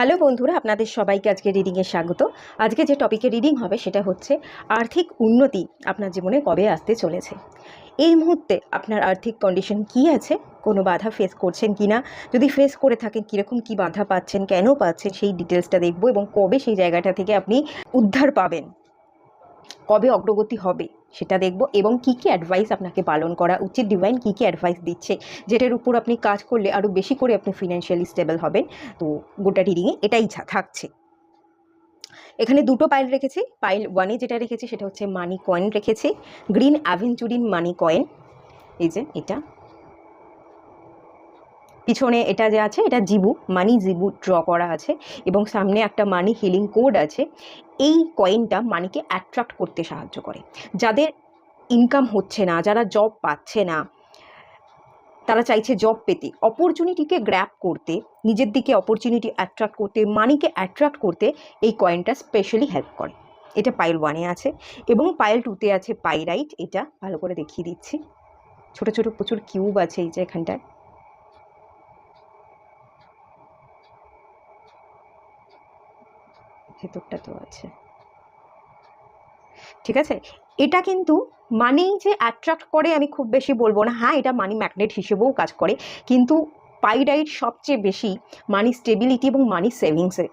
Hello বন্ধুরা, আপনাদের সবাইকে আজকে রিডিংয়ে স্বাগত। আজকে যে টপিকে রিডিং হবে সেটা হচ্ছে আর্থিক উন্নতি আপনার জীবনে কবে আসতে চলেছে। এই মুহূর্তে আপনার আর্থিক কন্ডিশন কি আছে, কোনো বাধা ফেস করছেন কি না, যদি ফেস করে থাকেন কীরকম কী বাধা পাচ্ছেন, কেন পাচ্ছেন, সেই ডিটেলসটা দেখব এবং কবে সেই জায়গাটা থেকে আপনি উদ্ধার পাবেন, কবে অগ্রগতি হবে সেটা দেখব এবং কী কী অ্যাডভাইস আপনাকে পালন করা উচিত, ডিভাইন কী কী অ্যাডভাইস দিচ্ছে যেটার উপর আপনি কাজ করলে আরও বেশি করে আপনি ফিনান্সিয়ালি স্টেবল হবেন। তো গোটা রিডিংয়ে এটাই থাকছে। এখানে দুটো পাইল রেখেছি। পাইল ওয়ানে যেটা রেখেছি সেটা হচ্ছে মানি কয়েন রেখেছি, গ্রিন অ্যাভেঞ্চুরিন মানি কয়েন। এই যে এটা পিছনে এটা যে আছে এটা জিবু, মানি জিবু ড্র করা আছে এবং সামনে একটা মানি হিলিং কোড আছে। এই কয়েনটা মানিকে অ্যাট্রাক্ট করতে সাহায্য করে। যাদের ইনকাম হচ্ছে না, যারা জব পাচ্ছে না, তারা চাইছে জব পেতে, অপরচুনিটিকে গ্র্যাব করতে, নিজের দিকে অপরচুনিটি অ্যাট্রাক্ট করতে, মানিকে অ্যাট্রাক্ট করতে এই কয়েনটা স্পেশালি হেল্প করে। এটা পাইল ওয়ানে আছে এবং পাইল টুতে আছে পাইরাইট। এটা ভালো করে দেখিয়ে দিচ্ছি। ছোট ছোট প্রচুর কিউব আছে এই যে এখানটায়, ভেতরটা তো আছে, ঠিক আছে। এটা কিন্তু মানি যে অ্যাট্রাক্ট করে আমি খুব বেশি বলবো না, হ্যাঁ এটা মানি ম্যাগনেট হিসেবেও কাজ করে, কিন্তু পাইরাইট সবচেয়ে বেশি মানি স্টেবিলিটি এবং মানি সেভিংসে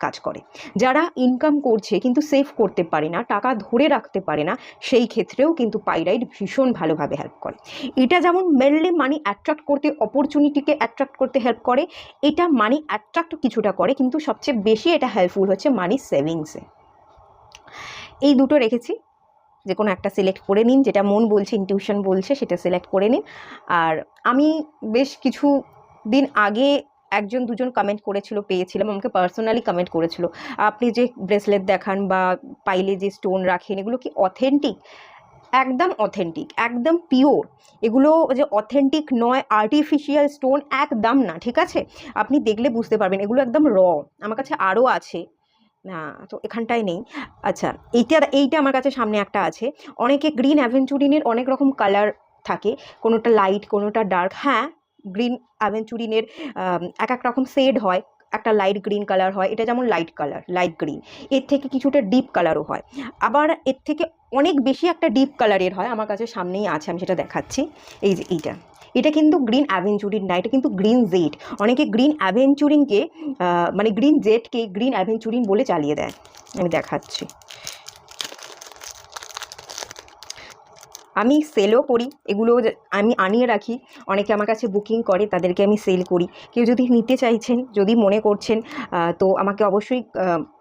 কাজ করে। যারা ইনকাম করছে কিন্তু সেভ করতে পারে না, টাকা ধরে রাখতে পারে না, সেই ক্ষেত্রেও কিন্তু পাইরাইট ভীষণ ভালোভাবে হেল্প করে। এটা যেমন মেনলি মানি অ্যাট্রাক্ট করতে, অপরচুনিটিকে অ্যাট্রাক্ট করতে হেল্প করে, এটা মানি অ্যাট্রাক্ট কিছুটা করে, কিন্তু সবচেয়ে বেশি এটা হেল্পফুল হচ্ছে মানি সেভিংসে। এই দুটো রেখেছি, যে কোনো একটা সিলেক্ট করে নিন, যেটা মন বলছে, ইনটিউশন বলছে সেটা সিলেক্ট করে নিন। আর আমি বেশ কিছু দিন আগে একজন দুজন কমেন্ট করেছিল, পেয়েছিলাম, আমাকে পার্সোনালি কমেন্ট করেছিল, আপনি যে ব্রেসলেট দেখান বা পাইলে যে স্টোন রাখেন এগুলো কি অথেন্টিক? একদম অথেন্টিক, একদম পিওর। এগুলো যে অথেন্টিক নয়, আর্টিফিশিয়াল স্টোন একদম না, ঠিক আছে। আপনি দেখলে বুঝতে পারবেন এগুলো একদম র। আমার কাছে আরও আছে, না তো এখানটায় নেই। আচ্ছা, এইটা আমার কাছে সামনে একটা আছে। অনেকে গ্রিন অ্যাভেঞ্চুরিনের অনেক রকম কালার থাকে, কোনোটা লাইট কোনোটা ডার্ক। হ্যাঁ, গ্রিন অ্যাভেঞ্চুরিনের এক এক রকম শেড হয়, একটা লাইট গ্রিন কালার হয়, এটা যেমন লাইট কালার, লাইট গ্রিন। এর থেকে কিছুটা ডিপ কালারও হয়, আবার এর থেকে অনেক বেশি একটা ডিপ কালারের হয়। আমার কাছে সামনেই আছে, আমি সেটা দেখাচ্ছি। এই যে এটা কিন্তু গ্রিন অ্যাভেঞ্চুরিন না, এটা কিন্তু গ্রিন জেড। অনেকে গ্রিন অ্যাভেঞ্চুরিনকে মানে গ্রিন জেডকে গ্রিন অ্যাভেঞ্চুরিন বলে চালিয়ে দেয়। আমি দেখাচ্ছি, আমি সেলও করি এগুলো, আমি আনিয়ে রাখি, অনেকে আমার কাছে বুকিং করে, তাদেরকে আমি সেল করি। কেউ যদি নিতে চাইছেন, যদি মনে করছেন, তো আমাকে অবশ্যই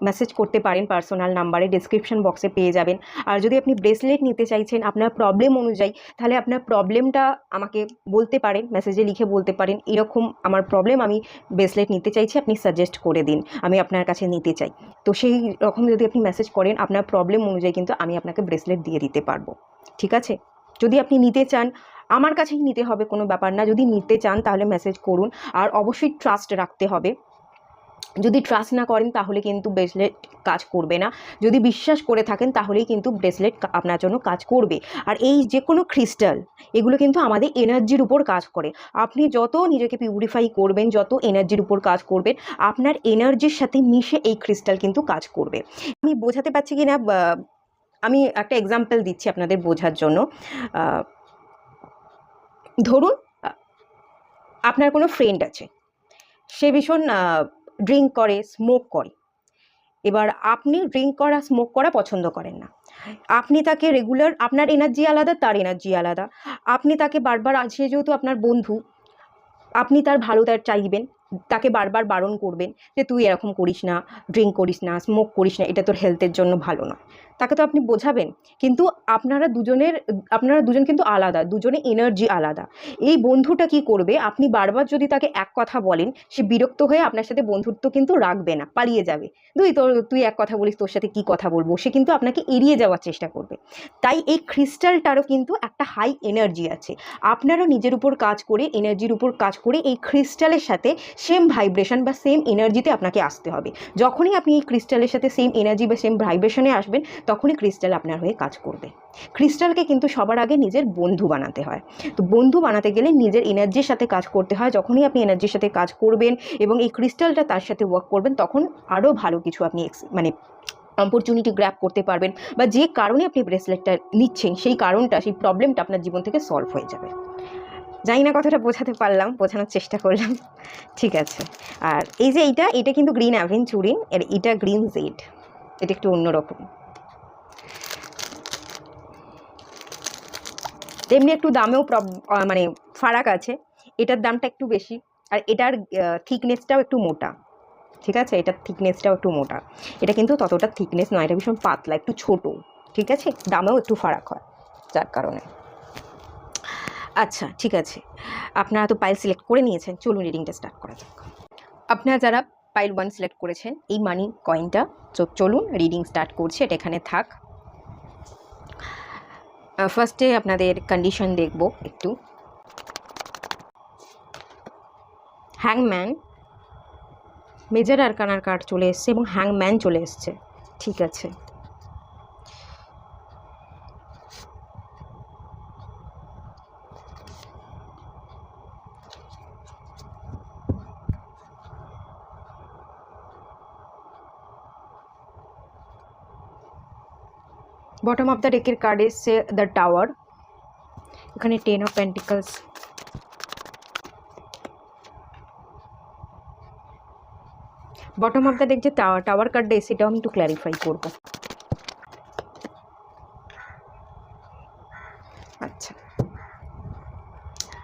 মেসেজ করতে পারেন পার্সোনাল নাম্বারে, ডিসক্রিপশন বক্সে পেয়ে যাবেন। আর যদি আপনি ব্রেসলেট নিতে চাইছেন আপনার প্রবলেম অনুযায়ী, তাহলে আপনার প্রবলেমটা আমাকে বলতে পারেন, মেসেজে লিখে বলতে পারেন এরকম আমার প্রবলেম, আমি ব্রেসলেট নিতে চাইছি, আপনি সাজেস্ট করে দিন, আমি আপনার কাছে নিতে চাই। তো সেই রকম যদি আপনি মেসেজ করেন, আপনার প্রবলেম অনুযায়ী কিন্তু আমি আপনাকে ব্রেসলেট দিয়ে দিতে পারবো, ঠিক আছে। যদি আপনি নিতে চান, আমার কাছেই নিতে হবে, কোনো ব্যাপার না। যদি নিতে চান তাহলে মেসেজ করুন, আর অবশ্যই ট্রাস্ট রাখতে হবে। যদি ট্রাস্ট না করেন তাহলে কিন্তু ব্রেসলেট কাজ করবে না। যদি বিশ্বাস করে থাকেন তাহলেই কিন্তু ব্রেসলেট আপনার জন্য কাজ করবে। আর এই যে কোনো ক্রিস্টাল, এগুলো কিন্তু আমাদের এনার্জির উপর কাজ করে। আপনি যত নিজেকে পিউরিফাই করবেন, যত এনার্জির উপর কাজ করবেন, আপনার এনার্জির সাথে মিশে এই ক্রিস্টাল কিন্তু কাজ করবে। আমি বোঝাতে পারছি কি না, আমি একটা এক্সাম্পল দিচ্ছি আপনাদের বোঝার জন্য। ধরুন আপনার কোনো ফ্রেন্ড আছে, সে ভীষণ ড্রিঙ্ক করে, স্মোক করে। এবার আপনি ড্রিঙ্ক করা, স্মোক করা পছন্দ করেন না। আপনি তাকে রেগুলার, আপনার এনার্জি আলাদা, তার এনার্জি আলাদা। আপনি তাকে বারবার, সে যেহেতু আপনার বন্ধু, আপনি তার ভালোটা চাইবেন, তাকে বারবার বারণ করবেন যে তুই এরকম করিস না, ড্রিঙ্ক করিস না, স্মোক করিস না, এটা তোর হেলথের জন্য ভালো না। তাকে তো আপনি বোঝাবেন, কিন্তু আপনারা দুজন কিন্তু আলাদা, দুজনে এনার্জি আলাদা। এই বন্ধুটা কি করবে, আপনি বারবার যদি তাকে এক কথা বলেন, সে বিরক্ত হয়ে আপনার সাথে বন্ধুত্ব কিন্তু রাখবে না, পালিয়ে যাবে। তুই এক কথা বলিস, তোর সাথে কি কথা বলবো, সে কিন্তু আপনাকে এড়িয়ে যাওয়ার চেষ্টা করবে। তাই এই ক্রিস্টালটারও কিন্তু একটা হাই এনার্জি আছে। আপনারও নিজের উপর কাজ করে, এনার্জির উপর কাজ করে এই ক্রিস্টালের সাথে সেম ভাইব্রেশন বা সেম এনার্জিতে আপনাকে আসতে হবে। যখনই আপনি এই ক্রিস্টালের সাথে সেম এনার্জি বা সেম ভাইব্রেশনে আসবেন, তখনই ক্রিস্টাল আপনার হয়ে কাজ করবে। ক্রিস্টালকে কিন্তু সবার আগে নিজের বন্ধু বানাতে হয়। তো বন্ধু বানাতে গেলে নিজের এনার্জির সাথে কাজ করতে হয়। যখনই আপনি এনার্জির সাথে কাজ করবেন এবং এই ক্রিস্টালটা তার সাথে ওয়ার্ক করবেন, তখন আরও ভালো কিছু আপনি মানে অপরচুনিটি গ্র্যাব করতে পারবেন, বা যে কারণে আপনি ব্রেসলেটটা নিচ্ছেন সেই কারণটা, সেই প্রবলেমটা আপনার জীবন থেকে সলভ হয়ে যাবে। জানি না কথাটা বোঝাতে পারলাম, বোঝানোর চেষ্টা করলাম। ঠিক আছে। আর এই যে এটা কিন্তু গ্রিন অ্যাভেঞ্চুরিন, আর এটা গ্রিন জেড, এটা একটু অন্যরকম। তেমনি একটু দামেও মানে ফারাক আছে। এটার দামটা একটু বেশি, আর এটার থিকনেসটাও একটু মোটা। ঠিক আছে, এটার থিকনেসটাও একটু মোটা। এটা কিন্তু ততটা থিকনেস নয়, এটা ভীষণ পাতলা, একটু ছোট। ঠিক আছে, দামেও একটু ফারাক হয় যার কারণে। আচ্ছা ঠিক আছে, আপনারা তো পাইল সিলেক্ট করে নিয়েছেন, চলুন রিডিংটা স্টার্ট করা যাক। আপনারা যারা পাইল 1 সিলেক্ট করেছেন, এই মানি কয়েনটা, চলুন রিডিং স্টার্ট করছি। এটা এখানে থাক। ফার্স্টে আপনাদের কন্ডিশন দেখব একটু। হ্যাংম্যান, মেজর আরকানার কার্ড চলে এসছে এবং হ্যাংম্যান চলে এসছে। ঠিক আছে, বটম অফ দ্য ডেকের কার্ড এসছে দ্য টাওয়ার, এখানে 10 of pentacles, bottom of the deck যে টাওয়ার কার্ডটা এসে, সেটাও আমি একটু ক্ল্যারিফাই করব। আচ্ছা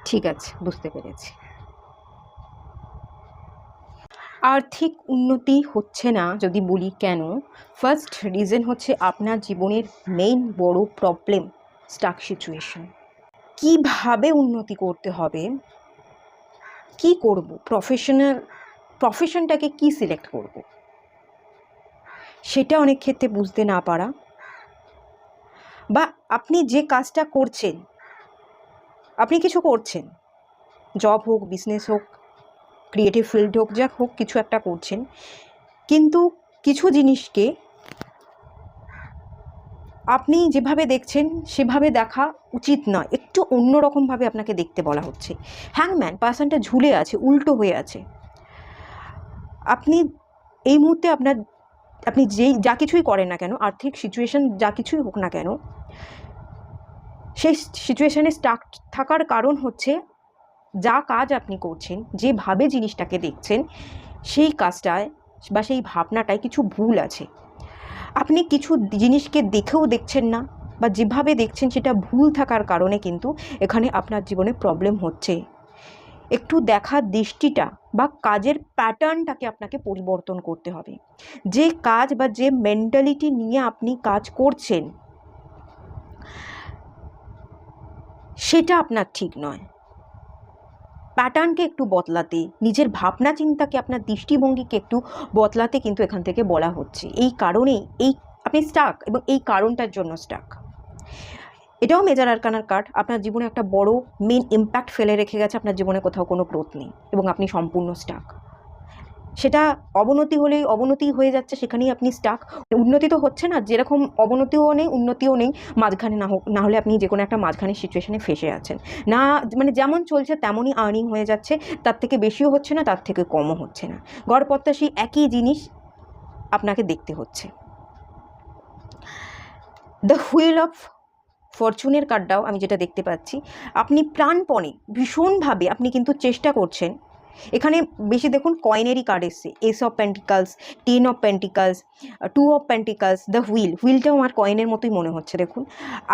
ঠিক আছে, বুঝতে পেরেছি। আর্থিক উন্নতি হচ্ছে না যদি বলি কেন, ফার্স্ট রিজন হচ্ছে আপনার জীবনের মেইন বড় প্রবলেম স্টাক সিচুয়েশন। কিভাবে উন্নতি করতে হবে, কি করব, প্রফেশনটাকে কি সিলেক্ট করব, সেটা অনেক ক্ষেত্রে বুঝতে না পারা, বা আপনি যে কাজটা করছেন, আপনি কিছু করছেন, জব হোক, বিজনেস হোক, ক্রিয়েটিভ ফিল্ড হোক, যা হোক, কিছু একটা করছেন, কিন্তু কিছু জিনিসকে আপনি যেভাবে দেখছেন সেভাবে দেখা উচিত নয়, একটু অন্যরকমভাবে আপনাকে দেখতে বলা হচ্ছে। হ্যাংম্যান, পার্সনটা ঝুলে আছে, উল্টো হয়ে আছে। আপনি এই মুহূর্তে আপনি যা কিছুই করেন না কেন, আর্থিক সিচুয়েশন যা কিছুই হোক না কেন, সেই সিচুয়েশানে স্টাক থাকার কারণ হচ্ছে যা কাজ আপনি করছেন, যেভাবে জিনিসটাকে দেখছেন, সেই কাজটায় বা সেই ভাবনাটায় কিছু ভুল আছে। আপনি কিছু জিনিসকে দেখেও দেখছেন না, বা যেভাবে দেখছেন সেটা ভুল থাকার কারণে কিন্তু এখানে আপনার জীবনে প্রবলেম হচ্ছে। একটু দেখার দৃষ্টিটা বা কাজের প্যাটার্নটাকে আপনাকে পরিবর্তন করতে হবে। যে কাজ বা যে মেন্টালিটি নিয়ে আপনি কাজ করছেন, সেটা আপনার ঠিক নয়। প্যাটার্নকে একটু বদলাতে, নিজের ভাবনা চিন্তাকে, আপনার দৃষ্টিভঙ্গিকে একটু বদলাতে কিন্তু এখান থেকে বলা হচ্ছে। এই কারণেই আপনি স্টাক, এবং এই কারণটার জন্য স্টাক। এটাও মেজর আরকানার কার্ড, আপনার জীবনে একটা বড় মেন ইম্প্যাক্ট ফেলে রেখে গেছে, আপনার জীবনে কোথাও কোনো গ্রোথ নেই এবং আপনি সম্পূর্ণ স্টাক। সেটা অবনতি হলেই অবনতি হয়ে যাচ্ছে, সেখানেই আপনি স্টাক। উন্নতি তো হচ্ছে না, যেরকম অবনতিও নেই উন্নতিও নেই, মাঝখানে না হলে আপনি যে কোনো একটা মাঝখানে সিচুয়েশনে ফেসে আছেন না, মানে যেমন চলছে তেমনই আর্নিং হয়ে যাচ্ছে, তার থেকে বেশিও হচ্ছে না, তার থেকে কমও হচ্ছে না, গড়পত্তা একই জিনিস আপনাকে দেখতে হচ্ছে। দ্য হুইল অফ ফরচুনের কার্ডটাও আমি যেটা দেখতে পাচ্ছি, আপনি প্রাণপণে ভীষণভাবে আপনি কিন্তু চেষ্টা করছেন। এখানে বেশি দেখুন কয়েনেরই কার্ড এসছে, ace of pentacles, 10 of pentacles, 2 of pentacles, the হুইলটাও আমার কয়েনের মতোই মনে হচ্ছে। দেখুন,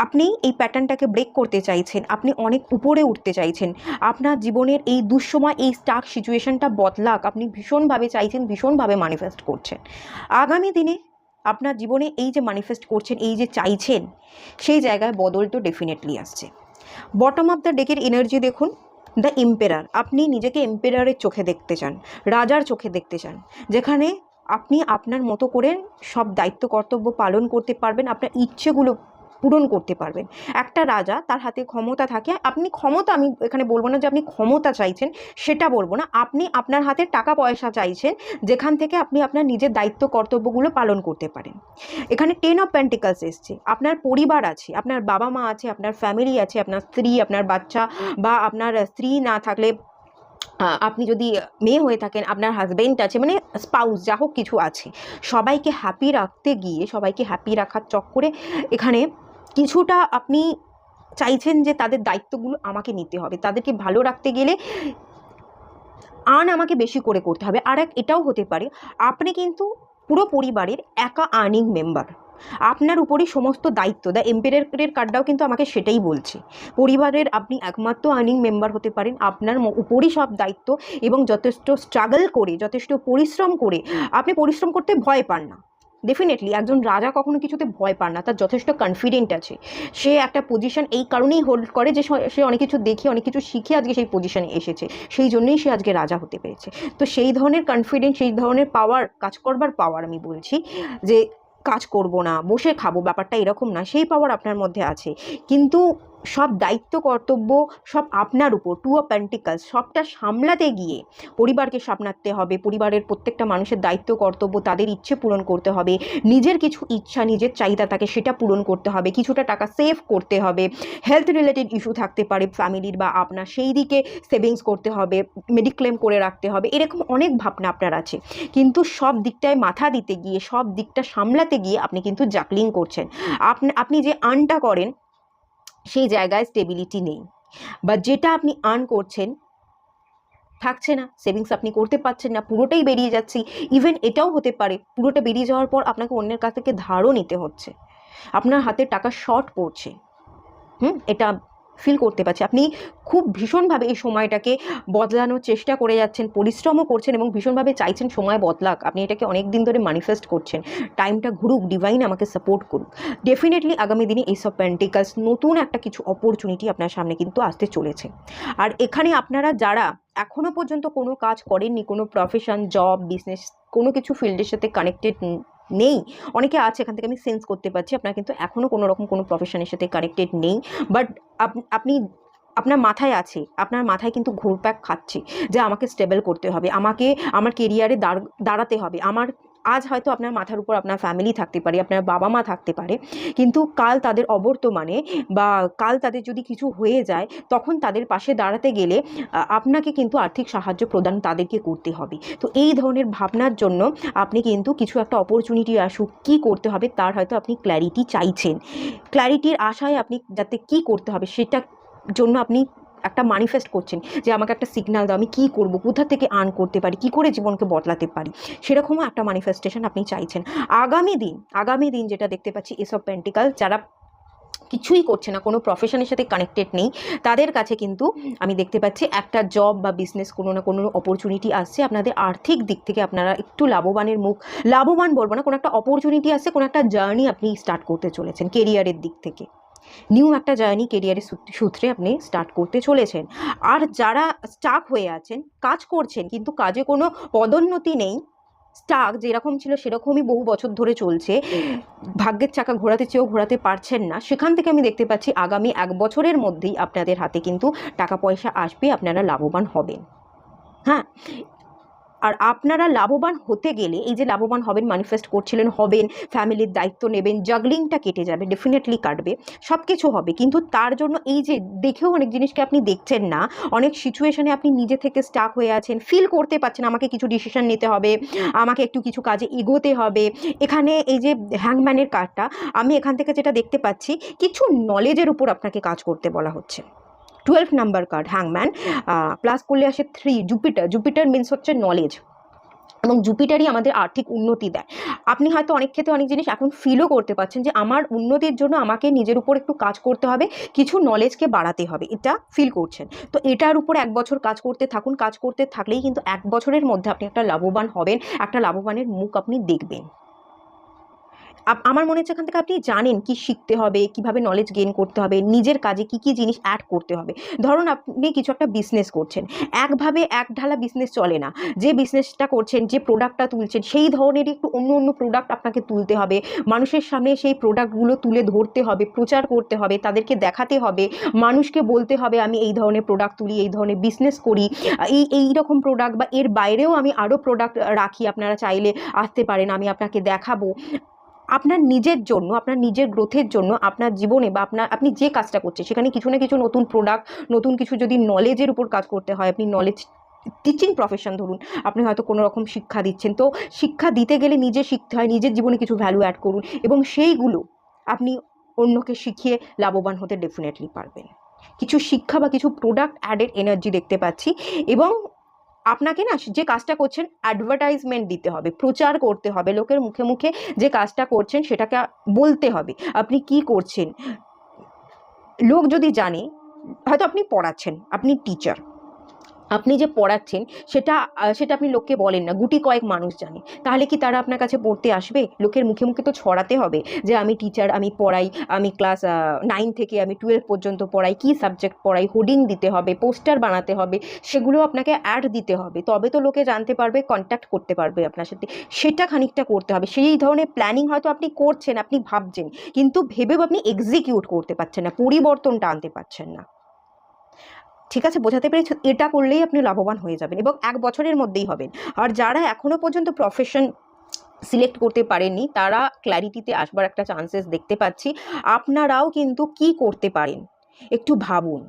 আপনি এই প্যাটার্নটাকে ব্রেক করতে চাইছেন, আপনি অনেক উপরে উঠতে চাইছেন, আপনার জীবনের এই দুঃসময়, এই স্টাক সিচুয়েশনটা বদলাক আপনি ভীষণভাবে চাইছেন, ভীষণভাবে ম্যানিফেস্ট করছেন। আগামী দিনে আপনার জীবনে এই যে ম্যানিফেস্ট করছেন, এই যে চাইছেন, সেই জায়গায় বদল তো ডেফিনেটলি আসছে। বটম অফ দ্য ডেকের এনার্জি দেখুন, দ্য এম্পেরার, আপনি নিজেকে এম্পেরারের চোখে দেখতে চান, রাজার চোখে দেখতে চান, যেখানে আপনি আপনার মতো করে সব দায়িত্ব কর্তব্য পালন করতে পারবেন, আপনার ইচ্ছেগুলো পূরণ করতে পারবেন। একটা রাজা, তার হাতে ক্ষমতা থাকে, আপনি ক্ষমতা, আমি এখানে বলবো না যে আপনি ক্ষমতা চাইছেন, সেটা বলবো না, আপনি আপনার হাতে টাকা পয়সা চাইছেন যেখান থেকে আপনি আপনার নিজের দায়িত্ব কর্তব্যগুলো পালন করতে পারেন। এখানে 10 অফ পেন্টিকলস এসছে, আপনার পরিবার আছে, আপনার বাবা মা আছে, আপনার ফ্যামিলি আছে, আপনার স্ত্রী, আপনার বাচ্চা, বা আপনার স্ত্রী না থাকলে আপনি যদি মেয়ে হয়ে থাকেন আপনার হাজবেন্ড আছে, মানে স্পাউস যা হোক কিছু আছে, সবাইকে হ্যাপি রাখতে গিয়ে, সবাইকে হ্যাপি রাখার চক্করে এখানে কিছুটা আপনি চাইছেন যে তাদের দায়িত্বগুলো আমাকে নিতে হবে, তাদেরকে ভালো রাখতে গেলে আমাকে বেশি করে করতে হবে। আর এটাও হতে পারে আপনি কিন্তু পুরো পরিবারের একা আর্নিং মেম্বার, আপনার উপরই সমস্ত দায়িত্ব। দ্য এম্পায়ারের কার্ডটাও কিন্তু আমাকে সেটাই বলছে, পরিবারের আপনি একমাত্র আর্নিং মেম্বার হতে পারেন, আপনার উপরই সব দায়িত্ব, এবং যথেষ্ট স্ট্রাগল করে, যথেষ্ট পরিশ্রম করে, আপনি পরিশ্রম করতে ভয় পান না। ডেফিনেটলি একজন রাজা কখনো কিছুতে ভয় পান না, তার যথেষ্ট কনফিডেন্ট আছে, সে একটা পজিশন এই কারণেই হোল্ড করে যে সে অনেক কিছু দেখে, অনেক কিছু শিখে আজকে সেই পজিশনে এসেছে, সেই জন্যই সে আজকে রাজা হতে পেরেছে। তো সেই ধরনের কনফিডেন্স, সেই ধরনের পাওয়ার, কাজ করবার পাওয়ার, আমি বলছি যে কাজ করব না, বসে খাবো, ব্যাপারটা এরকম না, সেই পাওয়ার আপনার মধ্যে আছে। কিন্তু সব দায়িত্ব কর্তব্য সব আপনার উপর, 2 অফ পেন্টিকলস, সবটা সামলাতে গিয়ে পরিবারকে সামলাতে হবে, পরিবারের প্রত্যেকটা মানুষের দায়িত্ব কর্তব্য, তাদের ইচ্ছে পূরণ করতে হবে, নিজের কিছু ইচ্ছা, নিজের চাহিদা থাকে সেটা পূরণ করতে হবে, কিছুটা টাকা সেভ করতে হবে, হেলথ রিলেটেড ইস্যু থাকতে পারে ফ্যামিলির বা আপনার, সেই দিকে সেভিংস করতে হবে, মেডিক্লেম করে রাখতে হবে, এরকম অনেক ভাবনা আপনার আছে। কিন্তু সব দিকটায় মাথা দিতে গিয়ে, সব দিকটা সামলাতে গিয়ে আপনি কিন্তু জাকলিং করছেন। আপনি যে আর্নটা করেন সেই জায়গায় স্টেবিলিটি নেই, বা যেটা আপনি আর্ন করছেন থাকছে না, সেভিংস আপনি করতে পারছেন না, পুরোটাই বেরিয়ে যাচ্ছে। ইভেন এটাও হতে পারে পুরোটা বেরিয়ে যাওয়ার পর আপনাকে অন্যের কাছ থেকে ধারও নিতে হচ্ছে, আপনার হাতে টাকা শর্ট পড়ছে। এটা ফিল করতে পারছি। আপনি খুব ভীষণভাবে এই সময়টাকে বদলানোর চেষ্টা করে যাচ্ছেন, পরিশ্রমও করছেন এবং ভীষণভাবে চাইছেন সময় বদলাক, আপনি এটাকে অনেক দিন ধরে ম্যানিফেস্ট করছেন, টাইমটা ঘুরুক, ডিভাইন আমাকে সাপোর্ট করুক। ডেফিনেটলি আগামী দিনে এইসব পেন্টিকলস, নতুন একটা কিছু অপরচুনিটি আপনার সামনে কিন্তু আসতে চলেছে। আর এখানে আপনারা যারা এখনও পর্যন্ত কোনো কাজ করেননি, কোনো প্রফেশন, জব, বিজনেস, কোনো কিছু ফিল্ডের সাথে কানেক্টেড নেই, অনেকে আছে, এখান থেকে আমি সেন্স করতে পারছি আপনারা কিন্তু এখনও কোনো রকম কোনো প্রফেশনের সাথে কানেক্টেড নেই, বাট আপনি, আপনার মাথায় আছে, আপনার মাথায় কিন্তু ঘুরপাক খাচ্ছে যে আমাকে স্টেবল করতে হবে, আমাকে আমার কেরিয়ারে দাঁড়াতে হবে। আজ হয়তো আপনার মাথার উপর আপনার ফ্যামিলি থাকতে পারে, আপনার বাবা মা থাকতে পারে, কিন্তু কাল তাদের অবর্তমানে বা কাল তাদের যদি কিছু হয়ে যায়, তখন তাদের পাশে দাঁড়াতে গেলে আপনাকে কিন্তু আর্থিক সাহায্য প্রদান তাদেরকে করতে হবে। তো এই ধরনের ভাবনার জন্য আপনি কিন্তু কিছু একটা অপরচুনিটি আসুক, কী করতে হবে তার হয়তো আপনি ক্ল্যারিটি চাইছেন, ক্ল্যারিটির আশায় আপনি যাতে কী করতে হবে সেটা জন্য আপনি একটা ম্যানিফেস্ট করছেন যে আমাকে একটা সিগন্যাল দাও, আমি কী করবো, কোথা থেকে আর্ন করতে পারি, কী করে জীবনকে বদলাতে পারি, সেরকমও একটা ম্যানিফেস্টেশন আপনি চাইছেন। আগামী দিন যেটা দেখতে পাচ্ছি, এসব পেন্টিকল যারা কিছুই করছে না, কোনো প্রফেশনের সাথে কানেক্টেড নেই, তাদের কাছে কিন্তু আমি দেখতে পাচ্ছি একটা জব বা বিজনেস, কোনো না কোনো অপরচুনিটি আসছে, আপনাদের আর্থিক দিক থেকে আপনারা একটু লাভবান বলবো না, কোনো একটা অপরচুনিটি আসছে, কোনো একটা জার্নি আপনি স্টার্ট করতে চলেছেন কেরিয়ারের দিক থেকে, নিউ একটা জার্নি কেরিয়ারের সূত্রে আপনি স্টার্ট করতে চলেছেন। আর যারা স্টাক হয়ে আছেন, কাজ করছেন কিন্তু কাজে কোনো পদোন্নতি নেই, স্টাক যেরকম ছিল সেরকমই বহু বছর ধরে চলছে, ভাগ্যের চাকা ঘোরাতে চেয়েও ঘোরাতে পারছেন না, সেখান থেকে আমি দেখতে পাচ্ছি আগামী 1 বছরের মধ্যেই আপনাদের হাতে কিন্তু টাকা পয়সা আসবে, আপনারা লাভবান হবেন। হ্যাঁ, আর আপনারা লাভবান হতে গেলে, এই যে লাভবান হবেন ম্যানিফেস্ট করছিলেন, হবেন, ফ্যামিলির দায়িত্ব নেবেন, জাগলিংটা কেটে যাবে, ডেফিনেটলি কাটবে, সব কিছু হবে, কিন্তু তার জন্য এই যে দেখেও অনেক জিনিসকে আপনি দেখছেন না, অনেক সিচুয়েশনে আপনি নিজে থেকে স্টাক হয়ে আছেন, ফিল করতে পারছেন আমাকে কিছু ডিসিশন নিতে হবে, আমাকে একটু কিছু কাজে এগোতে হবে। এখানে এই যে হ্যাংম্যানের কার্ডটা, আমি এখান থেকে যেটা দেখতে পাচ্ছি, কিছু নলেজের উপর আপনাকে কাজ করতে বলা হচ্ছে। 12 নাম্বার কার্ড হ্যাংম্যান, প্লাস করলে আসে 3, জুপিটার মিনস হচ্ছে নলেজ, এবং জুপিটারই আমাদের আর্থিক উন্নতি দেয়। আপনি হয়তো অনেক ক্ষেত্রে অনেক জিনিস এখন ফিলও করতে পারছেন যে আমার উন্নতির জন্য আমাকে নিজের উপর একটু কাজ করতে হবে, কিছু নলেজকে বাড়াতে হবে, এটা ফিল করছেন। তো এটার উপর 1 বছর কাজ করতে থাকুন, কাজ করতে থাকলেই কিন্তু 1 বছরের মধ্যে আপনি একটা লাভবান হবেন, একটা লাভবানের মুখ আপনি দেখবেন। আমার মনে হচ্ছে এখান থেকে আপনি জানেন কি শিখতে হবে, কিভাবে নলেজ গেইন করতে হবে, নিজের কাজে কি কি জিনিস অ্যাড করতে হবে। ধরুন আপনি কিছু একটা বিজনেস করছেন, একভাবে একঢালা বিজনেস চলে না। যে বিজনেসটা করছেন, যে প্রোডাক্টটা তুলছেন, সেই ধরনেরই একটু অন্য অন্য প্রোডাক্ট আপনাকে তুলতে হবে, মানুষের সামনে সেই প্রোডাক্টগুলো তুলে ধরতে হবে, প্রচার করতে হবে, তাদেরকে দেখাতে হবে, মানুষকে বলতে হবে আমি এই ধরনের প্রোডাক্ট তুলি, এই ধরনের বিজনেস করি, এই রকম প্রোডাক্ট বা এর বাইরেও আমি আরও প্রোডাক্ট রাখি, আপনারা চাইলে আসতে পারেন, আমি আপনাকে দেখাবো। আপনার নিজের জন্য, আপনার নিজের গ্রোথের জন্য, আপনার জীবনে বা আপনি যে কাজটা করছেন সেখানে কিছু না কিছু নতুন প্রোডাক্ট, নতুন কিছু যদি নলেজের উপর কাজ করতে হয়, আপনি নলেজ টিচিং প্রফেশন ধরুন, আপনি হয়তো কোনো রকম শিক্ষা দিচ্ছেন, তো শিক্ষা দিতে গেলে নিজে শিখতে হয়, নিজের জীবনে কিছু ভ্যালু অ্যাড করুন এবং সেইগুলো আপনি অন্যকে শিখিয়ে লাভবান হতে ডেফিনেটলি পারবেন। কিছু শিক্ষা বা কিছু প্রোডাক্ট অ্যাডেড এনার্জি দেখতে পাচ্ছি। এবং আপনাকে না যে কাজটা করছেন অ্যাডভার্টাইজমেন্ট দিতে হবে, প্রচার করতে হবে, লোকের মুখে মুখে যে কাজটা করছেন সেটাকে বলতে হবে আপনি কি করছেন। লোক যদি জানে, হয়তো আপনি পড়াচ্ছেন, আপনি টিচার, আপনি যে পড়াচ্ছেন সেটা সেটা আপনি লোককে বলেন না, গুটি কয়েক মানুষ জানে, তাহলে কি তারা আপনার কাছে পড়তে আসবে? লোকের মুখে মুখে তো ছড়াতে হবে যে আমি টিচার, আমি পড়াই, আমি ক্লাস 9 থেকে আমি 12 পর্যন্ত পড়াই, কি সাবজেক্ট পড়াই, হোর্ডিং দিতে হবে, পোস্টার বানাতে হবে, সেগুলো আপনাকে অ্যাড দিতে হবে, তবে তো লোকে জানতে পারবে, কন্ট্যাক্ট করতে পারবে আপনার সাথে। সেটা খানিকটা করতে হবে। সেই ধরনের প্ল্যানিং হয়তো আপনি করছেন, আপনি ভাবছেন, কিন্তু ভেবেও আপনি এক্সিকিউট করতে পারছেন না, পরিবর্তনটা আনতে পারছেন না। ঠিক আছে, বোঝাতে পেরেছি? এটা করলেই আপনি লাভবান হয়ে যাবেন এবং 1 বছরের মধ্যেই হবেন। আর যারা এখনও পর্যন্ত প্রফেশন সিলেক্ট করতে পারেননি, তারা ক্ল্যারিটিতে আসবার একটা চান্সেস দেখতে পাচ্ছি। আপনারাও কিন্তু কি করতে পারেন একটু ভাবুন।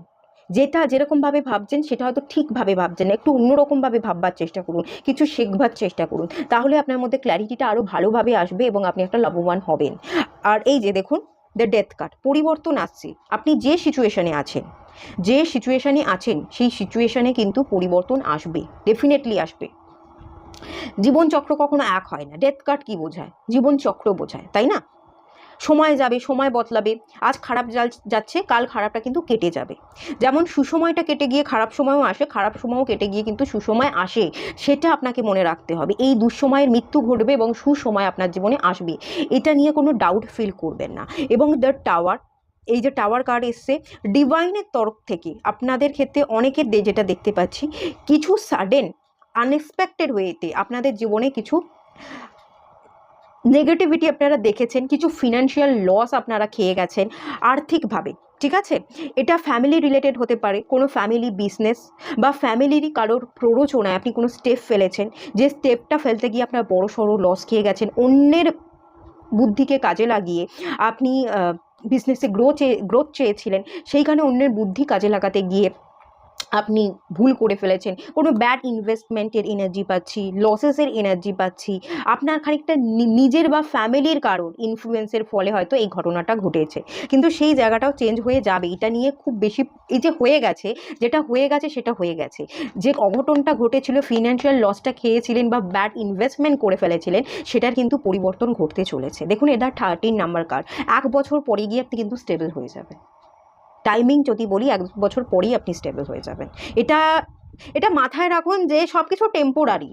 যেটা যেরকমভাবে ভাবছেন সেটা হয়তো ঠিকভাবে ভাবছেন না, একটু অন্যরকমভাবে ভাববার চেষ্টা করুন, কিছু শেখবার চেষ্টা করুন, তাহলে আপনার মধ্যে ক্ল্যারিটিটা আরও ভালোভাবে আসবে এবং আপনি একটা লাভবান হবেন। আর এই যে দেখুন, দ্য ডেথ কার্ড, পরিবর্তন আসছে। আপনি যে সিচুয়েশনে আছেন, সেই সিচুয়েশনে কিন্তু পরিবর্তন আসবে, ডেফিনেটলি আসবে। জীবন চক্র কখনো এক হয় না। ডেথ কার্ড কি বোঝায়? জীবন চক্র বোঝায়, তাই না? সময় যাবে, সময় বদলাবে, আজ খারাপ যাচ্ছে, কাল খারাপটা কিন্তু কেটে যাবে। যেমন সুসময়টা কেটে গিয়ে খারাপ সময়ও আসে, খারাপ সময়ও কেটে গিয়ে কিন্তু সুসময় আসে, সেটা আপনাকে মনে রাখতে হবে। এই দুঃসময়ের মৃত্যু ঘটবে এবং সুসময় আপনার জীবনে আসবে, এটা নিয়ে কোনো ডাউট ফিল করবেন না। এবং দ্য টাওয়ার, এই যে টাওয়ার কার্ড এসছে, ডিভাইনের তরফ থেকে আপনাদের ক্ষেত্রে অনেকের যেটা দেখতে পাচ্ছি, কিছু সাডেন আনএক্সপেক্টেড ওয়েতে আপনাদের জীবনে কিছু নেগেটিভিটি আপনারা দেখেছেন, কিছু ফিনান্সিয়াল লস আপনারা খেয়ে গেছেন আর্থিকভাবে। ঠিক আছে, এটা ফ্যামিলি রিলেটেড হতে পারে, কোনো ফ্যামিলি বিজনেস বা ফ্যামিলিরই কারোর প্ররোচনায় আপনি কোনো স্টেপ ফেলেছেন, যে স্টেপটা ফেলতে গিয়ে আপনার বড় সড়ো লস খেয়ে গেছেন। অন্যের বুদ্ধিকে কাজে লাগিয়ে আপনি বিজনেসে গ্রোথ চেয়েছিলেন, সেইখানে অন্যের বুদ্ধি কাজে লাগাতে গিয়ে আপনি ভুল করে ফেলেছেন। কোনো ব্যাড ইনভেস্টমেন্টের এনার্জি পাচ্ছি, লসেসের এনার্জি পাচ্ছি, আপনার খানিকটা নিজের বা ফ্যামিলির কারোর ইনফ্লুয়েন্সের ফলে হয়তো এই ঘটনাটা ঘটেছে, কিন্তু সেই জায়গাটাও চেঞ্জ হয়ে যাবে। এটা নিয়ে খুব বেশি, এই যে হয়ে গেছে, যেটা হয়ে গেছে সেটা হয়ে গেছে। যে অঘটনটা ঘটেছিল, ফিনান্সিয়াল লসটা খেয়েছিলেন বা ব্যাড ইনভেস্টমেন্ট করে ফেলেছিলেন, সেটার কিন্তু পরিবর্তন ঘটতে চলেছে। দেখুন, এটা 13 নাম্বার কার্ড। 1 বছর পরে গিয়ে আপনি কিন্তু স্টেবল হয়ে যাবেন। টাইমিং যদি বলি, 1 বছর পরেই আপনি স্টেবল হয়ে যাবেন। এটা এটা মাথায় রাখুন যে সব কিছু টেম্পোরারি।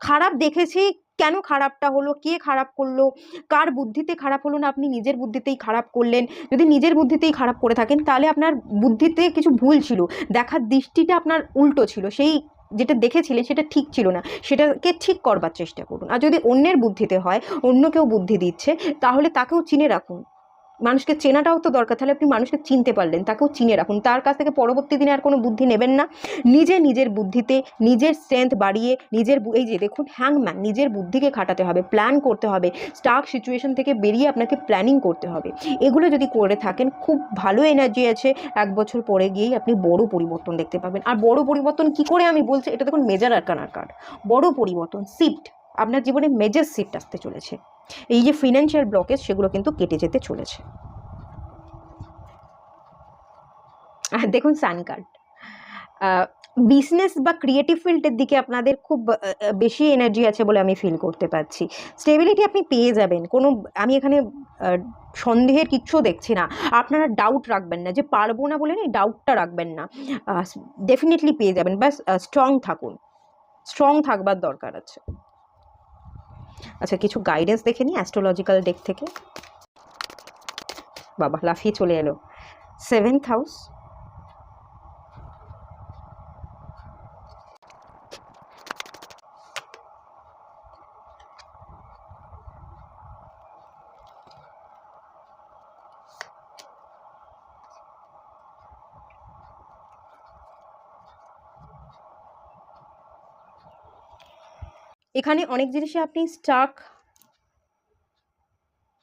খারাপ দেখেছি, কেন খারাপটা হলো, কে খারাপ করলো, কার বুদ্ধিতে খারাপ হলো না, আপনি নিজের বুদ্ধিতেই খারাপ করলেন। যদি নিজের বুদ্ধিতেই খারাপ করে থাকেন, তাহলে আপনার বুদ্ধিতে কিছু ভুল ছিল, দেখার দৃষ্টিটা আপনার উল্টো ছিল, সেই যেটা দেখেছিলেন সেটা ঠিক ছিল না, সেটাকে ঠিক করবার চেষ্টা করুন। আর যদি অন্যের বুদ্ধিতে হয়, অন্য কেউ বুদ্ধি দিচ্ছে, তাহলে তাকেও চিনে রাখুন। মানুষকে চেনাটাও তো দরকার, তাহলে আপনি মানুষকে চিনতে পারলেন, তাকেও চিনে রাখুন। তার কাছ থেকে পরবর্তী দিনে আর কোনো বুদ্ধি নেবেন না। নিজের বুদ্ধিতে, নিজের স্ট্রেংথ বাড়িয়ে, এই যে দেখুন হ্যাংম্যান, নিজের বুদ্ধিকে খাটাতে হবে, প্ল্যান করতে হবে, স্টাক সিচুয়েশন থেকে বেরিয়ে আপনাকে প্ল্যানিং করতে হবে। এগুলো যদি করে থাকেন, খুব ভালো এনার্জি আছে। 1 বছর পরে গিয়েই আপনি বড় পরিবর্তন দেখতে পাবেন। আর বড় পরিবর্তন কি করে আমি বলছি, এটা দেখুন মেজর আরকানার কার্ড। বড় পরিবর্তন, শিফট, আপনার জীবনে মেজর শিফট আসতে চলেছে। এই যে ফিনান্সিয়াল ব্লকেজ, সেগুলো কিন্তু কেটে যেতে চলেছে। আর দেখুন সান কার্ড, বিজনেস বা ক্রিয়েটিভ ফিল্ডের দিকে আপনাদের খুব বেশি এনার্জি আছে বলে আমি ফিল করতে পারছি। স্টেবিলিটি আপনি পেয়ে যাবেন, কোনো আমি এখানে সন্দেহের কিচ্ছু দেখছি না। আপনারা ডাউট রাখবেন না, যে পারবো না বলে এই ডাউটটা রাখবেন না, ডেফিনেটলি পেয়ে যাবেন। বাস স্ট্রং থাকুন, স্ট্রং থাকবার দরকার আছে। আচ্ছা, কিছু গাইডেন্স দেখে নিই অ্যাস্ট্রোলজিক্যাল ডেক থেকে। বাবা লাফিয়ে চলে এলো 7th হাউস, এখানে অনেক জিনিসে আপনি স্টাক।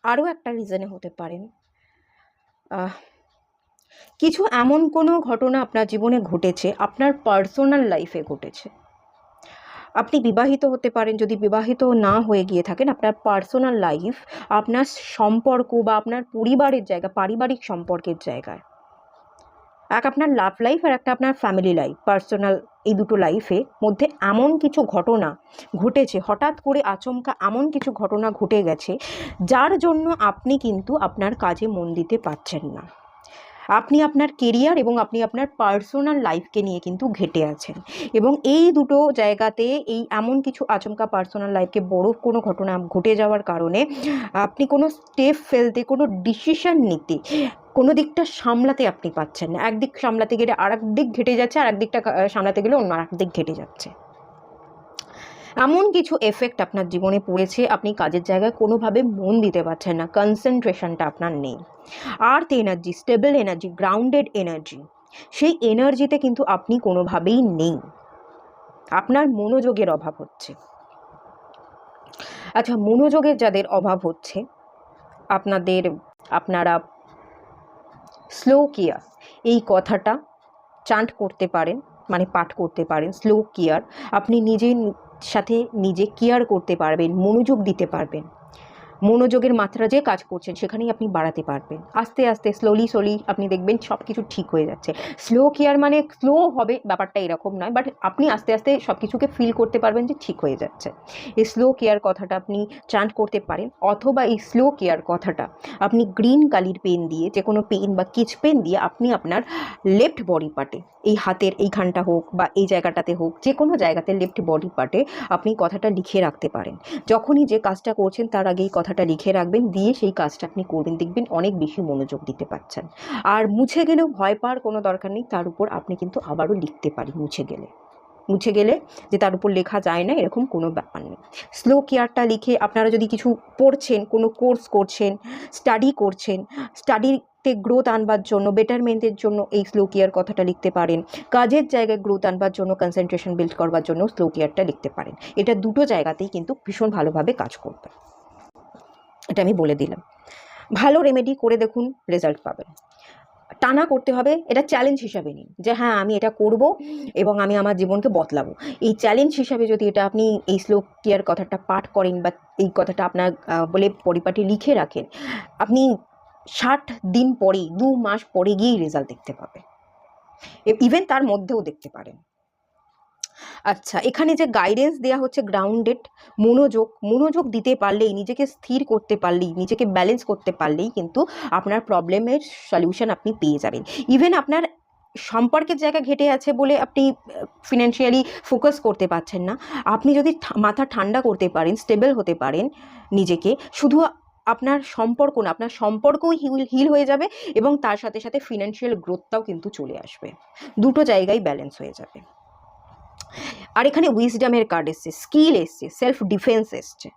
আরও একটা রিজনে হতে পারেন কিছু এমন কোনো ঘটনা আপনার জীবনে ঘটেছে, আপনার পার্সোনাল লাইফে ঘটেছে। আপনি বিবাহিত হতে পারেন, যদি বিবাহিত না হয়ে গিয়ে থাকেন, আপনার পার্সোনাল লাইফ, আপনার সম্পর্ক বা আপনার পরিবারের জায়গা, পারিবারিক সম্পর্কের জায়গায়, আপনার লাভ লাইফ আর একটা আপনার ফ্যামিলি লাইফ, পার্সোনাল, এই দুটো লাইফে মধ্যে এমন কিছু ঘটনা ঘটেছে, হঠাৎ করে আচমকা এমন কিছু ঘটনা ঘটে গেছে যার জন্য আপনি কিন্তু আপনার কাজে মন দিতে পারছেন না। আপনি আপনার কেরিয়ার এবং আপনি আপনার পার্সোনাল লাইফকে নিয়ে কিন্তু ঘেটে আছেন, এবং এই দুটো জায়গাতে এই এমন কিছু আচমকা পার্সোনাল লাইফকে বড় কোনো ঘটনা ঘটে যাওয়ার কারণে আপনি কোনো স্টেপ ফেলতে, কোনো ডিসিশন নিতে, কোনো দিকটা সামলাতে আপনি পাচ্ছেন না। একদিক সামলাতে গেলে আর দিক ঘেটে যাচ্ছে, আর একদিকটা সামলাতে গেলে অন্য আর দিক ঘেটে যাচ্ছে। এমন কিছু এফেক্ট আপনার জীবনে পড়েছে, আপনি কাজের জায়গায় কোনোভাবে মন দিতে পারছেন না, কনসেন্ট্রেশনটা আপনার নেই। Earth energy, stable energy, grounded energy, সেই এনার্জিতে কিন্তু আপনি কোনোভাবেই নেই, আপনার মনোযোগের অভাব হচ্ছে। আচ্ছা, মনোযোগের যাদের অভাব হচ্ছে, আপনারা স্লো কেয়ার, এই কথাটা চান্ট করতে পারেন, মানে পাঠ করতে পারেন। স্লো কেয়ার, আপনি নিজের সাথে নিজে কেয়ার করতে পারবেন, মনোযোগ দিতে পারবেন, মনোযোগের মাত্রা যে কাজ করছেন সেখানেই আপনি বাড়াতে পারবেন। আস্তে আস্তে স্লোলি আপনি দেখবেন সব কিছু ঠিক হয়ে যাচ্ছে। স্লো কেয়ার মানে স্লো হবে ব্যাপারটা এরকম নয়, বাট আপনি আস্তে আস্তে সব কিছুকে ফিল করতে পারবেন যে ঠিক হয়ে যাচ্ছে। এই স্লো কেয়ার কথাটা আপনি চান্ট করতে পারেন, অথবা এই স্লো কেয়ার কথাটা আপনি গ্রিন কালির পেন দিয়ে, যে কোনো পেন বা কিচ পেন দিয়ে আপনি আপনার লেফট বডি পার্টে, এই হাতের এইখানটা হোক বা এই জায়গাটাতে হোক, যে কোনো জায়গাতে লেফট বডি পার্টে আপনি কথাটা লিখে রাখতে পারেন। যখনই যে কাজটা করছেন তার আগে এই কথাটা লিখে রাখবেন, দিয়ে সেই কাজটা আপনি করবেন, দেখবেন অনেক বেশি মনোযোগ দিতে পারছেন। আর মুছে গেলেও ভয় পাওয়ার কোনো দরকার নেই, তার উপর আপনি কিন্তু আবারও লিখতে পারি মুছে গেলে যে তার উপর লেখা যায় না এরকম কোনো ব্যাপার নেই। স্লো কেয়ারটা লিখে আপনারা যদি কিছু পড়ছেন, কোনো কোর্স করছেন, স্টাডি করছেন, স্টাডিতে গ্রোথ আনবার জন্য, বেটারমেন্টের জন্য এই স্লো কেয়ার কথাটা লিখতে পারেন। কাজের জায়গায় গ্রোথ আনবার জন্য, কনসেন্ট্রেশন বিল্ড করবার জন্য স্লো কেয়ারটা লিখতে পারেন। এটা দুটো জায়গাতেই কিন্তু ভীষণ ভালোভাবে কাজ করবে, এটা আমি বলে দিলাম। ভালো রেমেডি করে দেখুন, রেজাল্ট পাবেন। টানা করতে হবে, এটা চ্যালেঞ্জ হিসাবে নিন যে হ্যাঁ আমি এটা করব এবং আমি আমার জীবনকে বদলাবো। এই চ্যালেঞ্জ হিসাবে যদি এটা আপনি এই স্লো কেয়ার কথাটা পাঠ করেন বা এই কথাটা আপনার বলে পরিপাটি লিখে রাখেন, আপনি 60 দিন পরেই, 2 মাস পরে গিয়েই রেজাল্ট দেখতে পাবে, ইভেন তার মধ্যেও দেখতে পারেন। আচ্ছা, এখানে যে গাইডেন্স দেওয়া হচ্ছে গ্রাউন্ডেড, মনোযোগ দিতে পারলেই, নিজেকে স্থির করতে পারলেই, নিজেকে ব্যালেন্স করতে পারলেই কিন্তু আপনার প্রবলেমের সলিউশন আপনি পেয়ে যাবেন। ইভেন আপনার সম্পর্কের জায়গা ঘেটে আছে বলে আপনি ফিনান্সিয়ালি ফোকাস করতে পারছেন না, আপনি যদি মাথা ঠান্ডা করতে পারেন, স্টেবল হতে পারেন নিজেকে, শুধু আপনার সম্পর্ক না, আপনার সম্পর্কও হিল হয়ে যাবে এবং তার সাথে সাথে ফিনান্সিয়াল গ্রোথটাও কিন্তু চলে আসবে, দুটো জায়গায় ব্যালেন্স হয়ে যাবে। আর এখানে উইজডামের কার্ড এসছে, স্কিল এসছে, সেলফ ডিফেন্স এসছে।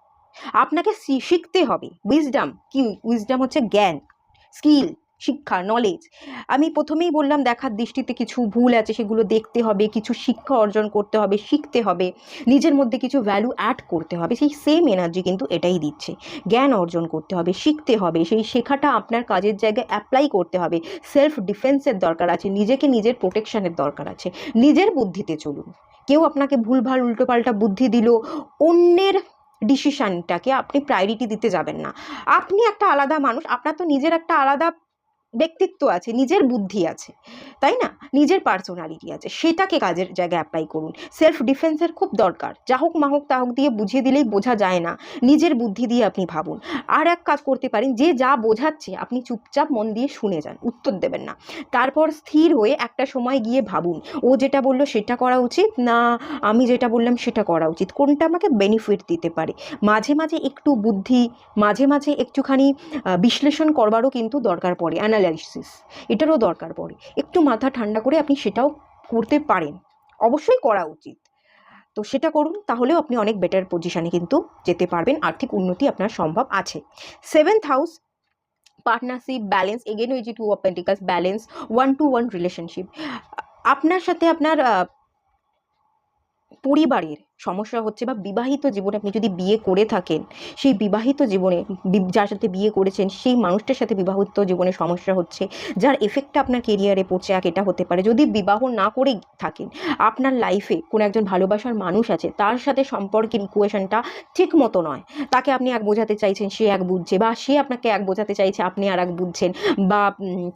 আপনাকে শিখতে হবে। উইজডাম কি? উইজডাম হচ্ছে জ্ঞান, স্কিল, শিক্ষা, নলেজ। আমি প্রথমেই বললাম দেখার দৃষ্টিতে কিছু ভুল আছে, সেগুলো দেখতে হবে, কিছু শিক্ষা অর্জন করতে হবে, শিখতে হবে, নিজের মধ্যে কিছু ভ্যালু অ্যাড করতে হবে। সেই সেম এনার্জি কিন্তু এটাই দিচ্ছে। জ্ঞান অর্জন করতে হবে, শিখতে হবে, সেই শেখাটা আপনার কাজের জায়গায় অ্যাপ্লাই করতে হবে। সেলফ ডিফেন্সের দরকার আছে, নিজেকে নিজের প্রোটেকশনের দরকার আছে। নিজের বুদ্ধিতে চলুন, কেউ আপনাকে ভুলভাল উল্টোপাল্টা বুদ্ধি দিল, অন্যের ডিসিশনটাকে আপনি প্রায়োরিটি দিতে যাবেন না। আপনি একটা আলাদা মানুষ, আপনার তো নিজের একটা আলাদা ব্যক্তিত্ব আছে, নিজের বুদ্ধি আছে, তাই না? নিজের পার্সোনালিটি আছে, সেটাকে কাজের জায়গায় অ্যাপ্লাই করুন। সেলফ ডিফেন্সের খুব দরকার। যা হোক মা হোক তা হোক দিয়ে বুঝিয়ে দিলেই বোঝা যায় না, নিজের বুদ্ধি দিয়ে আপনি ভাবুন। আর এক কাজ করতে পারেন, যে যা বোঝাচ্ছে আপনি চুপচাপ মন দিয়ে শুনে যান, উত্তর দেবেন না। তারপর স্থির হয়ে একটা সময় গিয়ে ভাবুন, ও যেটা বললো সেটা করা উচিত না আমি যেটা বললাম সেটা করা উচিত, কোনটা আমাকে বেনিফিট দিতে পারে। মাঝে মাঝে একটু বুদ্ধি, মাঝে মাঝে একটুখানি বিশ্লেষণ করবারও কিন্তু দরকার পড়ে, অ্যানালাইসিস, এটারও দরকার পড়ে। একটু মাথা ঠান্ডা করে আপনি সেটাও করতে পারেন, অবশ্যই করা উচিত। তো সেটা করুন, তাহলেও আপনি অনেক বেটার পজিশানে কিন্তু যেতে পারবেন, আর্থিক উন্নতি আপনার সম্ভব আছে। 7th house, partnership, balance, again ওই যে 2 of pentacles, balance, 1-to-1 relationship. আপনার সাথে আপনার পরিবারের সমস্যা হচ্ছে, বা বিবাহিত জীবনে আপনি যদি বিয়ে করে থাকেন, সেই বিবাহিত জীবনে যার সাথে বিয়ে করেছেন সেই মানুষটার সাথে বিবাহিত জীবনে সমস্যা হচ্ছে, যার এফেক্টটা আপনার কেরিয়ারে পড়ছে। এটা হতে পারে যদি বিবাহ না করে থাকেন, আপনার লাইফে কোনো একজন ভালোবাসার মানুষ আছে, তার সাথে সম্পর্কের ইকুয়েশনটা ঠিক মতো নয়। তাকে আপনি এক বোঝাতে চাইছেন, সে এক বুঝছে, বা সে আপনাকে এক বোঝাতে চাইছে, আপনি আর এক বুঝছেন, বা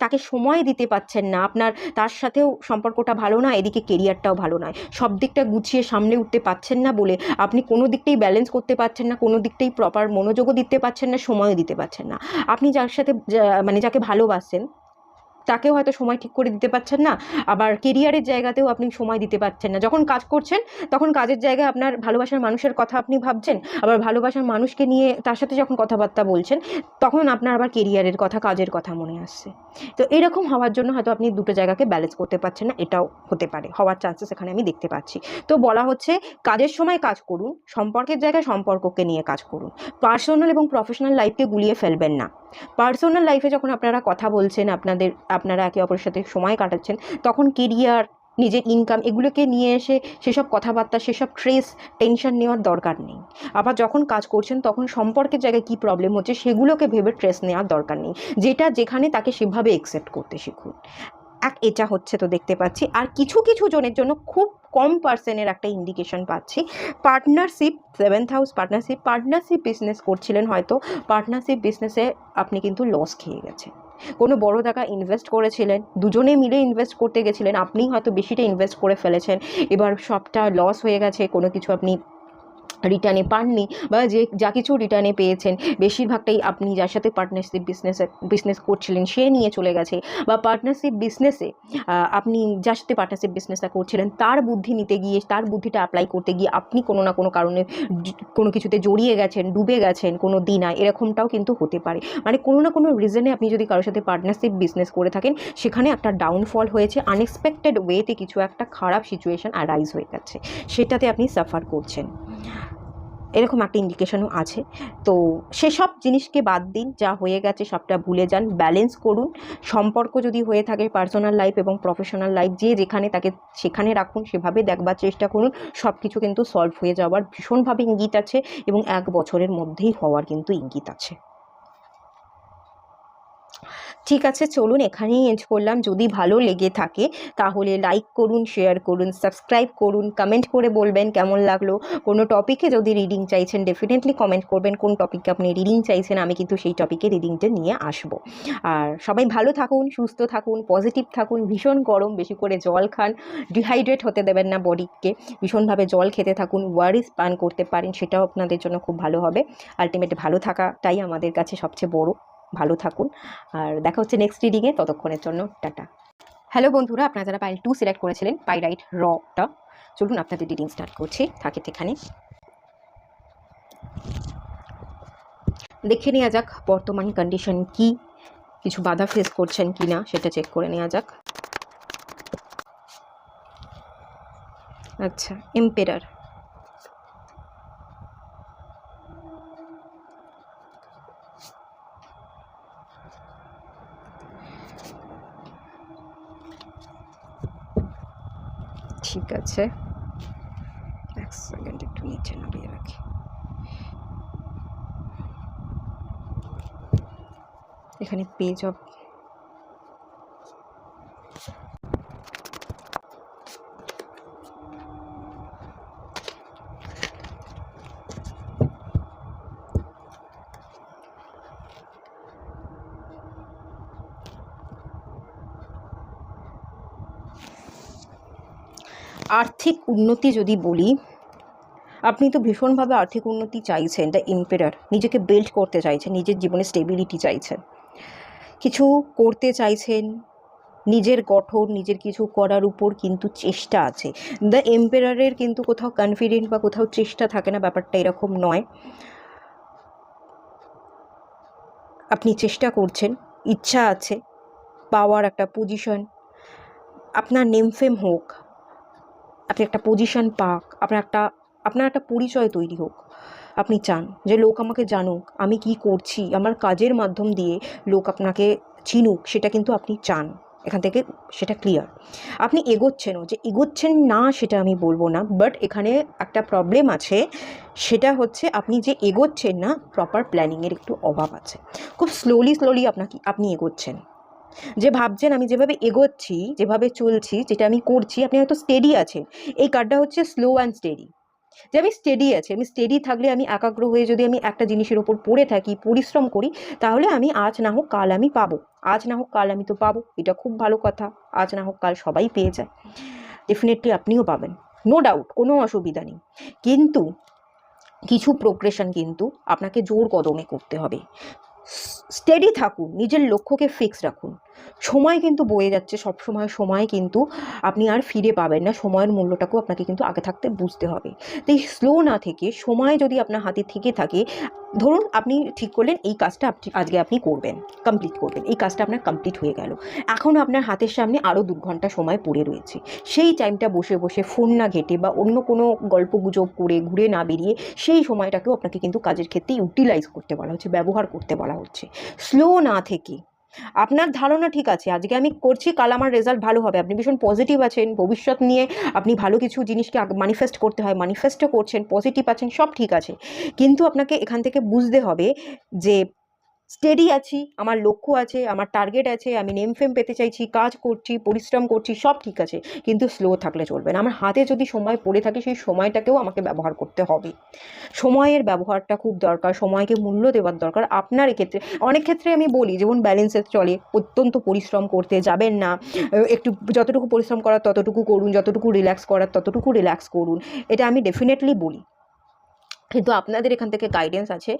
তাকে সময় দিতে পারছেন না, আপনার তার সাথেও সম্পর্কটা ভালো না, এদিকে কেরিয়ারটাও ভালো নয়, সব দিকটা গুছিয়ে সামলে উঠতে পারছেন না বলে আপনি কোনো দিকটাই ব্যালেন্স করতে পারছেন না, কোনো দিকটাই প্রপার মনোযোগও দিতে পারছেন না, সময়ও দিতে পারছেন না। আপনি যার সাথে মানে যাকে ভালোবাসেন তাকেও হয়তো সময় ঠিক করে দিতে পারছেন না, আবার কেরিয়ারের জায়গাতেও আপনি সময় দিতে পারছেন না। যখন কাজ করছেন তখন কাজের জায়গায় আপনার ভালোবাসার মানুষের কথা আপনি ভাবছেন, আবার ভালোবাসার মানুষকে নিয়ে তার সাথে যখন কথাবার্তা বলছেন তখন আপনার আবার কেরিয়ারের কথা, কাজের কথা মনে আসছে। তো এরকম হওয়ার জন্য হয়তো আপনি দুটো জায়গাকে ব্যালেন্স করতে পারছেন না, এটাও হতে পারে, হওয়ার চান্সেস এখানে আমি দেখতে পাচ্ছি। তো বলা হচ্ছে কাজের সময় কাজ করুন, সম্পর্কের জায়গায় সম্পর্ককে নিয়ে কাজ করুন, পার্সোনাল এবং প্রফেশনাল লাইফকে গুলিয়ে ফেলবেন না। পার্সোনাল লাইফে যখন আপনারা কথা বলছেন, আপনারা একে অপরের সাথে সময় কাটাচ্ছেন, তখন কেরিয়ার, নিজের ইনকাম, এগুলোকে নিয়ে এসে সেসব কথাবার্তা, সেসব টেনশন নেওয়ার দরকার নেই। আবার যখন কাজ করছেন তখন সম্পর্কের জায়গায় কী প্রবলেম হচ্ছে সেগুলোকে ভেবে স্ট্রেস নেওয়ার দরকার নেই। যেটা যেখানে তাকে সেভাবে অ্যাকসেপ্ট করতে শিখুন। এটা হচ্ছে, তো দেখতে পাচ্ছি। আর কিছু কিছু জনের জন্য খুব কম পার্সেন্টের একটা ইন্ডিকেশন পাচ্ছি, partnership, 7th house, partnership business করছিলেন হয়তো, পার্টনারশিপ বিজনেসে আপনি কিন্তু লস খেয়ে গেছেন। কোনো বড় টাকা ইনভেস্ট করেছিলেন, দুজনে মিলে ইনভেস্ট করতে গেছিলেন, আপনি হয়তো বেশিটা ইনভেস্ট করে ফেলেছেন, এবার সবটা লস হয়ে গেছে, কোনো কিছু আপনি রিটার্নে পাননি, বা যা কিছু রিটার্নে পেয়েছেন বেশিরভাগটাই আপনি যার সাথে বিজনেস করছিলেন সে নিয়ে চলে গেছে, বা পার্টনারশিপ বিজনেসে আপনি যার সাথে পার্টনারশিপ বিজনেসটা করছিলেন তার বুদ্ধি নিতে গিয়ে, তার বুদ্ধিটা অ্যাপ্লাই করতে গিয়ে আপনি কোনো না কোনো কারণে কোনো কিছুতে জড়িয়ে গেছেন, ডুবে গেছেন কোনো দিনায়, এরকমটাও কিন্তু হতে পারে। মানে কোনো না কোনো রিজনে আপনি যদি কারোর সাথে পার্টনারশিপ বিজনেস করে থাকেন, সেখানে একটা ডাউনফল হয়েছে, আনএক্সপেক্টেড ওয়েতে কিছু একটা খারাপ সিচুয়েশান অ্যারাইজ হয়ে গেছে, সেটাতে আপনি সাফার করছেন, এরকম একটা ইন্ডিকেশনও আছে। তো সেসব জিনিসকে বাদ দিন, যা হয়ে গেছে সবটা ভুলে যান, ব্যালেন্স করুন। সম্পর্ক যদি হয়ে থাকে, পার্সোনাল লাইফ এবং প্রফেশনাল লাইফ, যে যেখানে তাকে সেখানে রাখুন, সেভাবে দেখবার চেষ্টা করুন। সব কিছু কিন্তু সলভ হয়ে যাওয়ার ভীষণভাবে ইঙ্গিত আছে, এবং 1 বছরের মধ্যেই হওয়ার কিন্তু ইঙ্গিত আছে। ঠিক আছে, চলুন এখানেই এন্ড করলাম। যদি ভালো লেগে থাকে তাহলে লাইক করুন, শেয়ার করুন, সাবস্ক্রাইব করুন, কমেন্ট করে বলবেন কেমন লাগলো। কোনো টপিকে যদি রিডিং চাইছেন ডেফিনেটলি কমেন্ট করবেন কোন টপিকে আপনি রিডিং চাইছেন, আমি কিন্তু সেই টপিকে রিডিংটা নিয়ে আসবো। আর সবাই ভালো থাকুন, সুস্থ থাকুন, পজিটিভ থাকুন। ভীষণ গরম, বেশি করে জল খান, ডিহাইড্রেট হতে দেবেন না বডিকে, ভীষণভাবে জল খেতে থাকুন, ওয়ারিস পান করতে পারেন, সেটাও আপনাদের জন্য খুব ভালো হবে। আলটিমেট ভালো থাকাটাই আমাদের কাছে সবচেয়ে বড়। ভালো থাকুন, আর দেখা হচ্ছে নেক্সট রিডিংয়ে। ততক্ষণের জন্য টাটা। হ্যালো বন্ধুরা, আপনারা যারা পাইল 2 সিলেক্ট করেছিলেন, পাইরাইট রটা, চলুন আপনাদের রিডিং স্টার্ট করছি। এখানে দেখে নেওয়া যাক বর্তমান কন্ডিশন কি, কিছু বাধা ফেস করছেন কি না সেটা চেক করে নেওয়া যাক। আচ্ছা, এম্পেরার, ঠিক আছে, এক সেকেন্ড একটু নিচে নামিয়ে রাখি। এখানে পেজ অফ আর্থিক উন্নতি যদি বলি, আপনি তো ভীষণভাবে আর্থিক উন্নতি চাইছেন, দ্য এম্পেরার, নিজেকে বিল্ড করতে চাইছেন, নিজের জীবনে স্টেবিলিটি চাইছেন, কিছু করতে চাইছেন, নিজের গঠন, নিজের কিছু করার উপর কিন্তু চেষ্টা আছে। দ্য এম্পেরারের কিন্তু কোথাও কনফিডেন্ট বা কোথাও চেষ্টা থাকে না, ব্যাপারটা এরকম নয়। আপনি চেষ্টা করছেন, ইচ্ছা আছে, পাওয়ার একটা পজিশন, আপনার নেমফেম হোক, আপনি একটা পজিশন পাক, আপনার একটা পরিচয় তৈরি হোক। আপনি চান যে লোক আমাকে জানুক, আমি কি করছি, আমার কাজের মাধ্যম দিয়ে লোক আপনাকে চিনুক, সেটা কিন্তু আপনি চান। এখান থেকে সেটা ক্লিয়ার। আপনি এগোচ্ছেনও, যে এগোচ্ছেন না সেটা আমি বলবো না, বাট এখানে একটা প্রবলেম আছে, সেটা হচ্ছে আপনি যে এগোচ্ছেন না, প্রপার প্ল্যানিংয়ের একটু অভাব আছে। খুব স্লোলি আপনি এগোচ্ছেন, যে ভাবছেন আমি যেভাবে এগোচ্ছি, যেভাবে চলছি, যেটা আমি করছি, আপনি হয়তো স্টেডি আছেন। এই কার্ডটা হচ্ছে স্লো অ্যান্ড স্টেডি, যে আমি স্টেডি আছি। আমি স্টেডি থাকলে, আমি একাগ্র হয়ে যদি আমি একটা জিনিসের ওপর পড়ে থাকি, পরিশ্রম করি, তাহলে আমি আজ না হোক কাল আমি পাবো। আজ না হোক কাল আমি তো পাবো, এটা খুব ভালো কথা। আজ না হোক কাল সবাই পেয়ে যায়, ডেফিনেটলি আপনিও পাবেন, নো ডাউট, কোনো অসুবিধা নেই। কিন্তু কিছু প্রোগ্রেশন কিন্তু আপনাকে জোর কদমে করতে হবে। স্টেডি থাকুন, নিজের লক্ষ্যকে ফিক্স রাখুন। সময় কিন্তু বয়ে যাচ্ছে, সময় কিন্তু আপনি আর ফিরে পাবেন না। সময়ের মূল্যটাকেও আপনাকে কিন্তু আগে থাকতে বুঝতে হবে। তো এই স্লো না থেকে, সময় যদি আপনার হাতে থেকে থাকে, ধরুন আপনি ঠিক করলেন এই কাজটা আজকে আপনি করবেন, কমপ্লিট করবেন, এই কাজটা আপনার কমপ্লিট হয়ে গেল। এখন আপনার হাতের সামনে আরও 2 ঘন্টা সময় পড়ে রয়েছে। সেই টাইমটা বসে বসে ফোন না ঘেটে বা অন্য কোনো গল্পগুজব করে ঘুরে না বেরিয়ে, সেই সময়টাকেও আপনাকে কিন্তু কাজের ক্ষেত্রে ইউটিলাইজ করতে বলা হচ্ছে, ব্যবহার করতে বলা হচ্ছে। স্লো না থেকে, আপনার ধারণা ঠিক আছে, আজকে আমি করছি, কাল আমার রেজাল্ট ভালো হবে, আপনি ভীষণ পজিটিভ আছেন, ভবিষ্যৎ নিয়ে আপনি ভালো কিছু জিনিসকে ম্যানিফেস্ট করতে হয়, ম্যানিফেস্টও করছেন, পজিটিভ আছেন, সব ঠিক আছে। কিন্তু আপনাকে এখান থেকে বুঝতে হবে যে স্টেডি আছি, আমার লক্ষ্য আছে, আমার টার্গেট আছে, আমি নেম ফেম পেতে চাইছি, কাজ করছি, পরিশ্রম করছি, সব ঠিক আছে, কিন্তু স্লো থাকলে চলবে না। আমার হাতে যদি সময় পড়ে থাকে, সেই সময়টাকেও আমাকে ব্যবহার করতে হবে। সময়ের ব্যবহারটা খুব দরকার, সময়কে মূল্য দেওয়ার দরকার। আপনার এক্ষেত্রে, অনেক ক্ষেত্রে আমি বলি, যেমন ব্যালেন্সে চলে, অত্যন্ত পরিশ্রম করতে যাবেন না, একটু যতটুকু পরিশ্রম করার ততটুকু করুন, যতটুকু রিল্যাক্স করার ততটুকু রিল্যাক্স করুন, এটা আমি ডেফিনেটলি বলি। কিন্তু আপনাদের এখান থেকে গাইডেন্স আছে,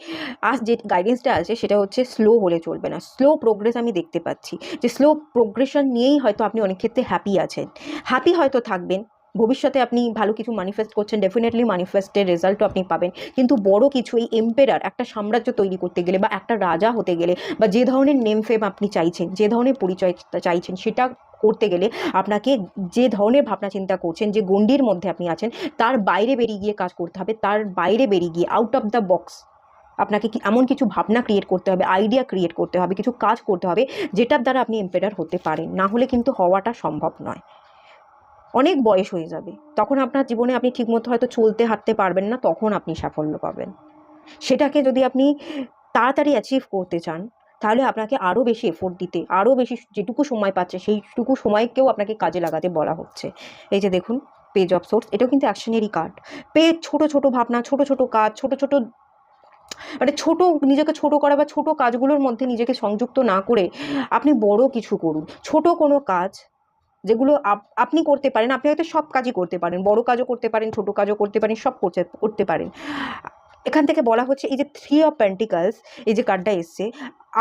যে গাইডেন্সটা আছে সেটা হচ্ছে স্লো হলে চলবে না, স্লো প্রোগ্রেস আমি দেখতে পাচ্ছি, যে স্লো প্রোগ্রেশন নিয়েই হয়তো আপনি অনেক ক্ষেত্রে হ্যাপি আছেন, হ্যাপি হয়তো থাকবেন। ভবিষ্যতে আপনি ভালো কিছু ম্যানিফেস্ট করছেন, ডেফিনেটলি ম্যানিফেস্টের রেজাল্টও আপনি পাবেন। কিন্তু বড় কিছু, এই এম্পেরার, একটা সাম্রাজ্য তৈরি করতে গেলে বা একটা রাজা হতে গেলে, বা যে ধরনের নেম ফেম আপনি চাইছেন, যে ধরনের পরিচয় চাইছেন, সেটা করতে গেলে আপনাকে যে ধরনের ভাবনা চিন্তা করছেন, যে গণ্ডির মধ্যে আপনি আছেন, তার বাইরে বেরিয়ে গিয়ে কাজ করতে হবে, তার বাইরে বেরিয়ে গিয়ে, আউট অফ দ্য বক্স, আপনাকে এমন কিছু ভাবনা ক্রিয়েট করতে হবে, আইডিয়া ক্রিয়েট করতে হবে, কিছু কাজ করতে হবে, যেটার দ্বারা আপনি এম্পেরার হতে পারেন। না হলে কিন্তু হওয়াটা সম্ভব নয়। অনেক বয়স হয়ে যাবে, তখন আপনার জীবনে আপনি ঠিকমতো হয়তো চলতে হাঁটতে পারবেন না, তখন আপনি সাফল্য পাবেন। সেটাকে যদি আপনি তাড়াতাড়ি অ্যাচিভ করতে চান, তাহলে আপনাকে আরও বেশি এফোর্ট দিতে, আরও বেশি, যেটুকু সময় পাচ্ছে সেইটুকু সময়কেও আপনাকে কাজে লাগাতে বলা হচ্ছে। এই যে দেখুন, পেজ অফ সোর্স, এটাও কিন্তু অ্যাকশনেরই কার্ড। ছোট ছোট ভাবনা, ছোট ছোট কাজ, ছোট ছোট, মানে নিজেকে ছোট করা বা ছোট কাজগুলোর মধ্যে নিজেকে সংযুক্ত না করে আপনি বড় কিছু করুন। ছোট কোনো কাজ যেগুলো আপনি করতে পারেন, আপনি হয়তো সব কাজই করতে পারেন, বড় কাজও করতে পারেন, ছোট কাজও করতে পারেন, সব করতে পারেন। এখান থেকে বলা হচ্ছে, এই যে 3 অফ পেন্টিকলস, এই যে কার্ডটা এসছে,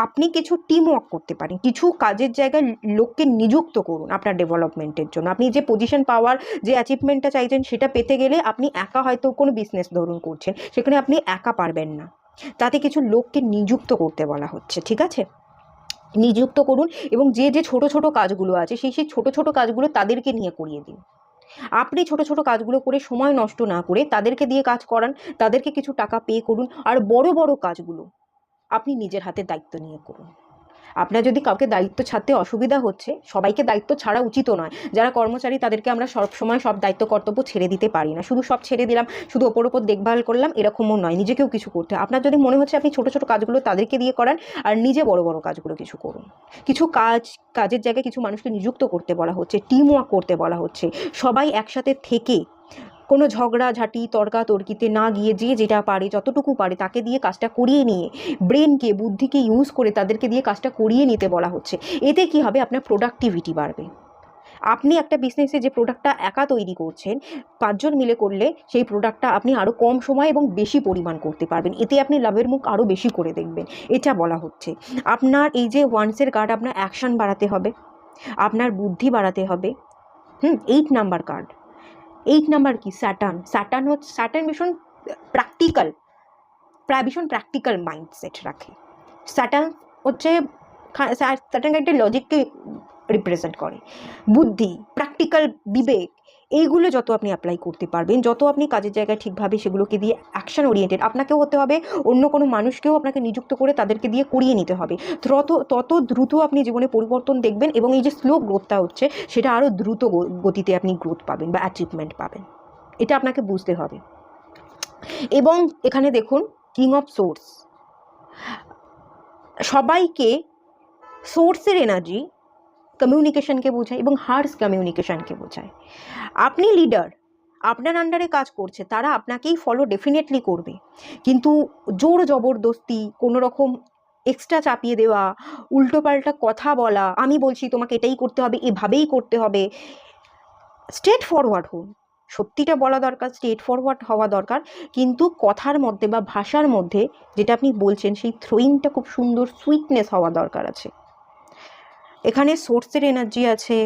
আপনি কিছু টিম ওয়ার্ক করতে পারেন, কিছু কাজের জায়গায় লোককে নিযুক্ত করুন আপনার ডেভেলপমেন্টের জন্য। আপনি যে পজিশন পাওয়ার, যে অ্যাচিভমেন্টটা চাইছেন, সেটা পেতে গেলে আপনি একা, হয়তো কোনো বিজনেস ধরুন করছেন, সেখানে আপনি একা পারবেন না, তাতে কিছু লোককে নিযুক্ত করতে বলা হচ্ছে, ঠিক আছে? নিযুক্ত করুন, এবং যে যে ছোট ছোট কাজগুলো আছে, সেই ছোট ছোট কাজগুলো তাদেরকে নিয়ে করিয়ে দিন। আপনি ছোট ছোট কাজগুলো করে সময় নষ্ট না করে তাদেরকে দিয়ে কাজ করান, তাদেরকে কিছু টাকা পে করুন, আর বড় বড় কাজগুলো আপনি নিজের হাতে দায়িত্ব নিয়ে করুন। আপনার যদি কাউকে দায়িত্ব ছাড়তে অসুবিধা হচ্ছে, সবাইকে দায়িত্ব ছাড়া উচিতও নয়, যারা কর্মচারী তাদেরকে আমরা সব সময় সব দায়িত্ব কর্তব্য ছেড়ে দিতে পারি না, শুধু সব ছেড়ে দিলাম, শুধু ওপর দেখভাল করলাম, এরকমও নয়, নিজেকেও কিছু করতে হয়। আপনার যদি মনে হচ্ছে আপনি ছোট ছোট কাজগুলো তাদেরকে দিয়ে করান, আর নিজে বড় বড় কাজগুলো কিছু করুন। কিছু কাজের জায়গায় কিছু মানুষকে নিযুক্ত করতে বলা হচ্ছে, টিম ওয়ার্ক করতে বলা হচ্ছে, সবাই একসাথে থেকে কোনো ঝগড়াঝাটি তর্কাতর্কিতে না গিয়ে, যে যেটা পারে, যতটুকু পারে, তাকে দিয়ে কাজটা করিয়ে নিয়ে, ব্রেনকে, বুদ্ধিকে ইউজ করে তাদেরকে দিয়ে কাজটা করিয়ে নিতে বলা হচ্ছে। এতে কি হবে, আপনার প্রোডাক্টিভিটি বাড়বে, আপনি একটা বিজনেসে যে প্রোডাক্টটা একা তৈরি করছেন, 5 জন মিলে করলে সেই প্রোডাক্টটা আপনি আরও কম সময় এবং বেশি পরিমাণ করতে পারবেন, এতে আপনি লাভের মুখ আরও বেশি করে দেখবেন। এটা বলা হচ্ছে। আপনার এই যে ওয়ান্সের কার্ড, আপনার অ্যাকশন বাড়াতে হবে, আপনার বুদ্ধি বাড়াতে হবে। 8 নাম্বার কার্ড। 8 নাম্বার কি? স্যাটার্ন হচ্ছে, স্যাটার্ন ভীষণ প্র্যাকটিক্যাল মাইন্ডসেট রাখে। স্যাটার্ন হচ্ছে, স্যাটার্ন একটা লজিককে রিপ্রেজেন্ট করে। বুদ্ধি, প্র্যাকটিক্যাল, বিবেক, এইগুলো যত আপনি অ্যাপ্লাই করতে পারবেন, যত আপনি কাজের জায়গায় ঠিকভাবে সেগুলোকে দিয়ে অ্যাকশন ওরিয়েন্টেড, আপনাকেও হতে হবে, অন্য কোনো মানুষকেও আপনাকে নিযুক্ত করে তাদেরকে দিয়ে করিয়ে নিতে হবে, তত দ্রুত আপনি জীবনে পরিবর্তন দেখবেন, এবং এই যে স্লো গ্রোথটা হচ্ছে সেটা আরও দ্রুত গতিতে আপনি গ্রোথ পাবেন বা অ্যাচিভমেন্ট পাবেন। এটা আপনাকে বুঝতে হবে। এবং এখানে দেখুন কিং অফ সোর্স, সবাইকে সোর্সের এনার্জি কমিউনিকেশনকে বোঝায় এবং হার্স কমিউনিকেশনকে বোঝায়। আপনি লিডার, আপনার আন্ডারে কাজ করছে, তারা আপনাকেই ফলো ডেফিনেটলি করবে, কিন্তু জোর জবরদস্তি, কোনো রকম এক্সট্রা চাপিয়ে দেওয়া, উল্টোপাল্টা কথা বলা, আমি বলছি তোমাকে এটাই করতে হবে, এভাবেই করতে হবে, স্ট্রেট ফরওয়ার্ড হন। সত্যিটা বলা দরকার, স্ট্রেট ফরওয়ার্ড হওয়া দরকার, কিন্তু কথার মধ্যে বা ভাষার মধ্যে যেটা আপনি বলছেন সেই থ্রোয়িংটা খুব সুন্দর, সুইটনেস হওয়া দরকার আছে। এখানে সোর্সের এনার্জি আছে,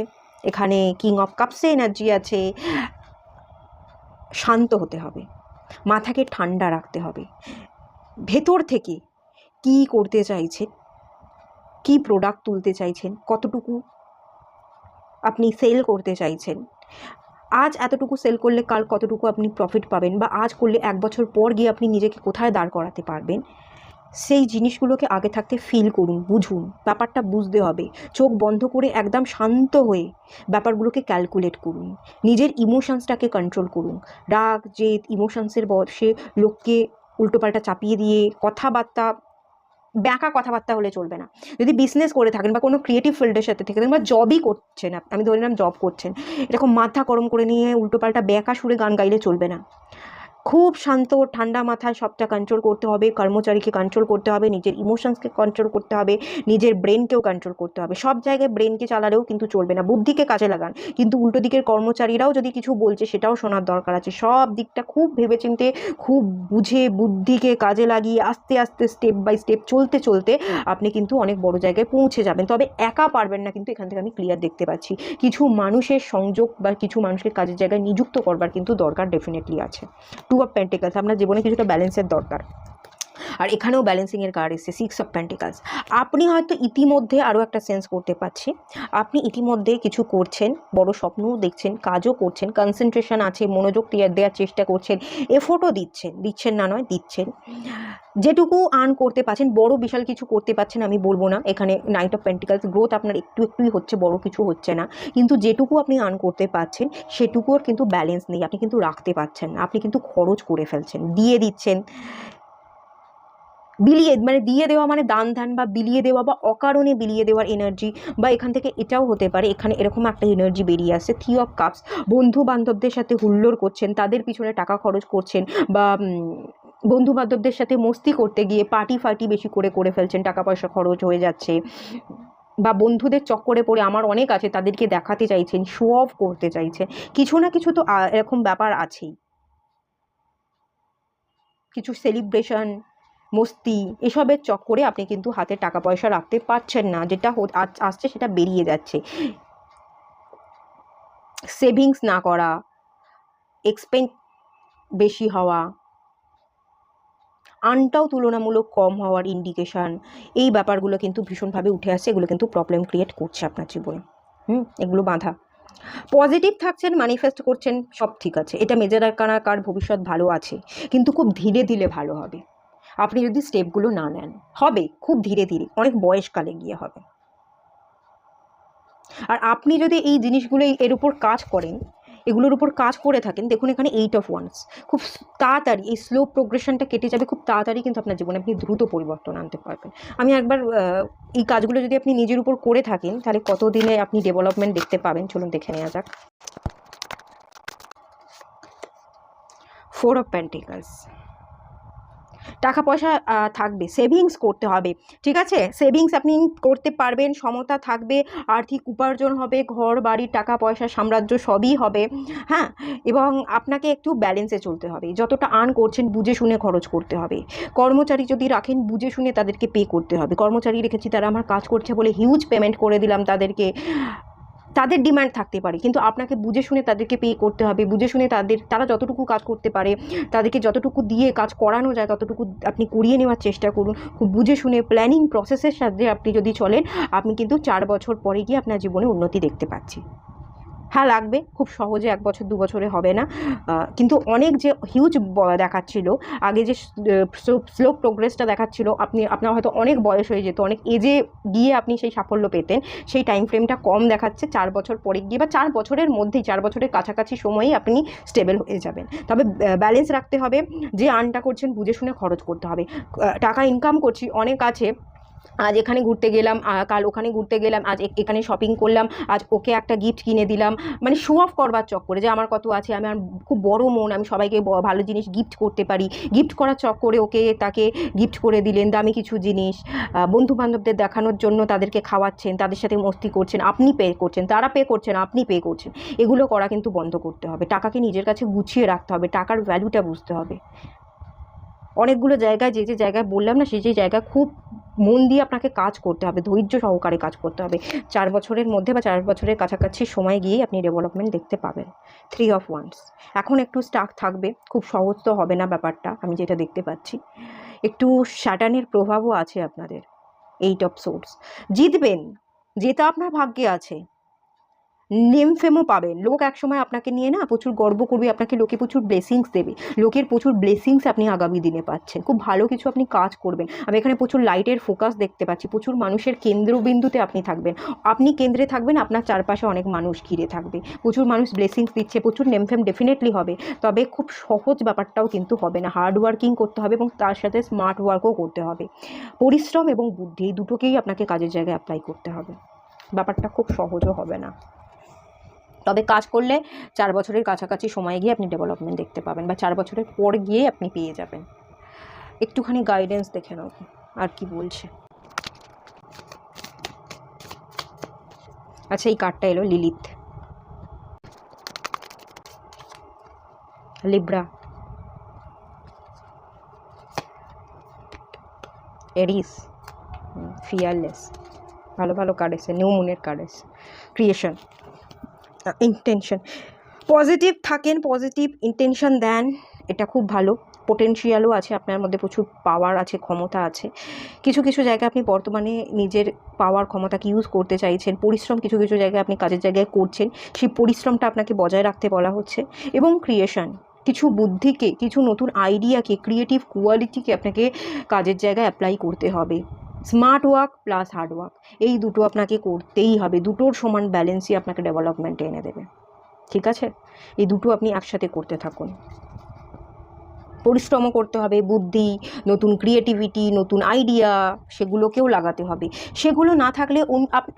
এখানে কিং অফ কাপসের এনার্জি আছে। শান্ত হতে হবে, মাথাকে ঠান্ডা রাখতে হবে, ভেতর থেকে কি করতে চাইছেন, কি প্রোডাক্ট তুলতে চাইছেন, কতটুকু আপনি সেল করতে চাইছেন, আজ এতটুকু সেল করলে কাল কতটুকু আপনি প্রফিট পাবেন, বা আজ করলে 1 বছর পর গিয়ে আপনি নিজেকে কোথায় দাঁড় করাতে পারবেন, সেই জিনিসগুলোকে আগে থাকতে ফিল করুন, বুঝুন। ব্যাপারটা বুঝতে হবে, চোখ বন্ধ করে একদম শান্ত হয়ে ব্যাপারগুলোকে ক্যালকুলেট করুন, নিজের ইমোশনসটাকে কন্ট্রোল করুন। রাগ, জেদ, ইমোশনসের বশে লোককে উল্টোপাল্টা চাপিয়ে দিয়ে কথাবার্তা, ব্যাকা কথাবার্তা হলে চলবে না। যদি বিজনেস করে থাকেন বা কোনো ক্রিয়েটিভ ফিল্ডের সাথে থেকে থাকেন বা জবই করছেন, আমি ধরে নিলাম জব করছেন, এরকম মাথা গরম করে নিয়ে উল্টোপাল্টা ব্যাকা সুরে গান গাইলে চলবে না। খুব শান্ত ঠান্ডা মাথায় সবটা কন্ট্রোল করতে হবে, কর্মচারীকে কন্ট্রোল করতে হবে, নিজের ইমোশনসকে কন্ট্রোল করতে হবে, নিজের ব্রেনকেও কন্ট্রোল করতে হবে। সব জায়গায় ব্রেনকে চালালেও কিন্তু চলবে না, বুদ্ধিকে কাজে লাগান, কিন্তু উল্টো দিকের কর্মচারীরাও যদি কিছু বলছে সেটাও শোনার দরকার আছে। সব দিকটা খুব ভেবেচিন্তে, খুব বুঝে, বুদ্ধিকে কাজে লাগিয়ে আস্তে আস্তে স্টেপ বাই স্টেপ চলতে চলতে আপনি কিন্তু অনেক বড় জায়গায় পৌঁছে যাবেন। তবে একা পারবেন না, কিন্তু এখান থেকে আমি ক্লিয়ার দেখতে পাচ্ছি কিছু মানুষের সংযোগ বা কিছু মানুষকে কাজের জায়গায় নিযুক্ত করবার কিন্তু দরকার ডেফিনেটলি আছে। 2 অফ পেন্টিকলস, আপনার জীবনে কিছুটা ব্যালেন্সের দরকার, আর এখানেও ব্যালেন্সিংয়ের কার্ড এসেছে 6 অফ পেন্টিকলস। আপনি হয়তো ইতিমধ্যে আরও একটা সেন্স করতে পারছি, আপনি ইতিমধ্যে কিছু করছেন, বড় স্বপ্নও দেখছেন, কাজও করছেন, কনসেন্ট্রেশন আছে, মনোযোগ দেওয়ার চেষ্টা করছেন, এফোর্টও দিচ্ছেন না নয়, দিচ্ছেন। যেটুকু আর্ন করতে পারছেন, বড় বিশাল কিছু করতে পারছেন আমি বলবো না, এখানে নাইট অফ পেন্টিকলস, গ্রোথ আপনার একটু একটুই হচ্ছে, বড় কিছু হচ্ছে না, কিন্তু যেটুকু আপনি আর্ন করতে পারছেন সেটুকুর কিন্তু ব্যালেন্স নেই, আপনি কিন্তু রাখতে পারছেন না, আপনি কিন্তু খরচ করে ফেলছেন, দিয়ে দিচ্ছেন। দিয়ে দেওয়া মানে দান ধ্যান বা বিলিয়ে দেওয়া বা অকারণে বিলিয়ে দেওয়ার এনার্জি, বা এখান থেকে এটাও হতে পারে, এখানে এরকম একটা এনার্জি বেরিয়ে আসছে 3 অফ কাপস। বন্ধু বান্ধবদের সাথে হুল্লোড় করছেন, তাদের পিছনে টাকা খরচ করছেন, বা বন্ধু বান্ধবদের সাথে মস্তি করতে গিয়ে পার্টি বেশি করে ফেলছেন, টাকা পয়সা খরচ হয়ে যাচ্ছে, বা বন্ধুদের চক্করে পড়ে আমার অনেক আছে তাদেরকে দেখাতে চাইছেন, শো অফ করতে চাইছেন, কিছু না কিছু তো এরকম ব্যাপার আছেই, কিছু সেলিব্রেশন, মস্তি, এসবের চক্করে আপনি কিন্তু হাতে টাকা পয়সা রাখতে পারছেন না, যেটা আসছে সেটা বেরিয়ে যাচ্ছে। সেভিংস না করা, এক্সপেন্স বেশি হওয়া, আর্নটাও তুলনামূলক কম হওয়ার ইন্ডিকেশান, এই ব্যাপারগুলো কিন্তু ভীষণভাবে উঠে আসছে, এগুলো কিন্তু প্রবলেম ক্রিয়েট করছে আপনার জীবনে। এগুলো বাধা। পজিটিভ থাকছেন, ম্যানিফেস্ট করছেন, সব ঠিক আছে, এটা মেজর আরকানা কার, ভবিষ্যৎ ভালো আছে, কিন্তু খুব ধীরে ধীরে ভালো হবে আপনি যদি স্টেপগুলো না নেন। হবে খুব ধীরে ধীরে, অনেক বয়সকালে গিয়ে হবে। আর আপনি যদি এই জিনিসগুলো এর উপর কাজ করেন, এগুলোর উপর কাজ করে থাকেন, দেখুন এখানে 8 অফ ওয়ান্স, খুব তাড়াতাড়ি এই স্লো প্রোগ্রেশনটা কেটে যাবে, খুব তাড়াতাড়ি কিন্তু আপনার জীবনে আপনি দ্রুত পরিবর্তন আনতে পারবেন। আমি একবার এই কাজগুলো যদি আপনি নিজের উপর করে থাকেন, তাহলে কতদিনে আপনি ডেভেলপমেন্ট দেখতে পাবেন, চলুন দেখে নেওয়া যাক। 4 অফ পেন্টিকলস, টাকা পয়সা থাকবে, সেভিংস করতে হবে, ঠিক আছে? সেভিংস আপনি করতে পারবেন, সমতা থাকবে, আর্থিক উপার্জন হবে, ঘর বাড়ি টাকা পয়সা সাম্রাজ্য সবই হবে, হ্যাঁ। এবং আপনাকে একটু ব্যালেন্সে চলতে হবে, যতটা আর্ন করছেন বুঝে শুনে খরচ করতে হবে। কর্মচারী যদি রাখেন বুঝে শুনে তাদেরকে পে করতে হবে। কর্মচারী রেখেছি তারা আমার কাজ করছে বলে হিউজ পেমেন্ট করে দিলাম তাদেরকে, তাদের ডিমান্ড থাকতে পারে, কিন্তু আপনাকে বুঝে শুনে তাদেরকে পে করতে হবে, বুঝে শুনে তারা যতটুকু কাজ করতে পারে তাদেরকে যতটুকু দিয়ে কাজ করানো যায় ততটুকু আপনি করিয়ে নেওয়ার চেষ্টা করুন। খুব বুঝে শুনে প্ল্যানিং প্রসেসের সাথে আপনি যদি চলেন, আপনি কিন্তু 4 বছর পরে গিয়ে আপনার জীবনে উন্নতি দেখতে পাচ্ছি। হ্যাঁ লাগবে, খুব সহজে 1 বছর 2 বছরে হবে না, কিন্তু অনেক যে হিউজ দেখাচ্ছিল আগে, যে স্লো প্রোগ্রেসটা দেখাচ্ছিল, আপনার হয়তো অনেক বয়স হয়ে যেত, অনেক এজে গিয়ে আপনি সেই সাফল্য পেতেন, সেই টাইম ফ্রেমটা কম দেখাচ্ছে। 4 বছর পরে গিয়ে বা 4 বছরের মধ্যেই, 4 বছরের কাছাকাছি সময়েই আপনি স্টেবল হয়ে যাবেন। তবে ব্যালেন্স রাখতে হবে, যে আর্নটা করছেন বুঝে শুনে খরচ করতে হবে। টাকা ইনকাম করছি অনেক আছে, আজ এখানে ঘুরতে গেলাম, কাল ওখানে ঘুরতে গেলাম, আজ এখানে শপিং করলাম, আজ ওকে একটা গিফট কিনে দিলাম, মানে শো অফ করবার চক্করে যে আমার কত আছে, আমার খুব বড় মন, আমি সবাইকে ভালো জিনিস গিফট করতে পারি, গিফট করার চক্করে তাকে গিফট করে দিলেন দামি কিছু জিনিস, বন্ধু বান্ধবদের দেখানোর জন্য তাদেরকে খাওয়াচ্ছেন, তাদের সাথে মস্তি করছেন, আপনি পে করছেন, তারা পে করছেন, আপনি পে করছেন। এগুলো করা কিন্তু বন্ধ করতে হবে। টাকাকে নিজের কাছে গুছিয়ে রাখতে হবে, টাকার ভ্যালুটা বুঝতে হবে। অনেকগুলো জায়গায়, যে জায়গায় বললাম না, সেই জায়গায় খুব মন দিয়ে আপনাকে কাজ করতে হবে, ধৈর্য সহকারে কাজ করতে হবে। 4 বছরের মধ্যে বা 4 বছরের কাছাকাছি সময় গিয়েই আপনি ডেভেলপমেন্ট দেখতে পাবেন। 3 অফ ওয়ান্স এখন একটু স্টাক থাকবে, খুব সহজ তো হবে না ব্যাপারটা, আমি যেটা দেখতে পাচ্ছি। একটু স্যাটার্নের প্রভাবও আছে আপনাদের। 8 অফ সোর্স, জিতবেন, যেটা আপনার ভাগ্যে আছে। নেম ফেমও পাবেন, লোক একসময় আপনাকে নিয়ে না প্রচুর গর্ব করবে, আপনাকে লোকে প্রচুর ব্লেসিংস দেবে, লোকের প্রচুর ব্লেসিংস আপনি আগামী দিনে পাচ্ছেন, খুব ভালো কিছু আপনি কাজ করবেন। আমি এখানে প্রচুর লাইটের ফোকাস দেখতে পাচ্ছি, প্রচুর মানুষের কেন্দ্রবিন্দুতে আপনি থাকবেন, আপনি কেন্দ্রে থাকবেন, আপনার চারপাশে অনেক মানুষ ঘিরে থাকবে, প্রচুর মানুষ ব্লেসিংস দিচ্ছে, প্রচুর নেম ফেম ডেফিনেটলি হবে। তবে খুব সহজ ব্যাপারটাও কিন্তু হবে না, হার্ড ওয়ার্কিং করতে হবে এবং তার সাথে স্মার্ট ওয়ার্কও করতে হবে। পরিশ্রম এবং বুদ্ধি এই দুটোকেই আপনাকে কাজের জায়গায় অ্যাপ্লাই করতে হবে, ব্যাপারটা খুব সহজও হবে না। তবে কাজ করলে 4 বছরের কাছাকাছি সময় গিয়ে আপনি ডেভেলপমেন্ট দেখতে পাবেন, বা 4 বছরের পর গিয়ে আপনি পেয়ে যাবেন। একটুখানি গাইডেন্স দেখে নাও আর কি বলছে। আচ্ছা, এই কার্ডটা এলো লিলিথ, লিব্রা, এরিস, ফিয়ারলেস, ভালো ভালো কার্ড এসে, নিউ মুনের কার্ড এসে, ক্রিয়েশন, ইন্টেনশন। পজিটিভ থাকেন, পজিটিভ ইন্টেনশন দেন, এটা খুব ভালো। পোটেনশিয়ালও আছে আপনার মধ্যে, প্রচুর পাওয়ার আছে, ক্ষমতা আছে। কিছু কিছু জায়গায় আপনি বর্তমানে নিজের পাওয়ার ক্ষমতাকে ইউজ করতে চাইছেন। পরিশ্রম কিছু কিছু জায়গায় আপনি কাজের জায়গায় করছেন, সেই পরিশ্রমটা আপনাকে বজায় রাখতে বলা হচ্ছে। এবং ক্রিয়েশন, কিছু বুদ্ধিকে, কিছু নতুন আইডিয়াকে, ক্রিয়েটিভ কোয়ালিটিকে আপনাকে কাজের জায়গায় অ্যাপ্লাই করতে হবে। Smart work plus hard work, এই দুটো আপনাকে করতেই হবে, দুটোর সমান ব্যালেন্সই আপনাকে ডেভেলপমেন্টে এনে দেবে, ঠিক আছে? এই দুটো আপনি একসাথে করতে থাকুন। পরিশ্রমও করতে হবে, বুদ্ধি, নতুন ক্রিয়েটিভিটি, নতুন আইডিয়া, সেগুলোকেও লাগাতে হবে। সেগুলো না থাকলে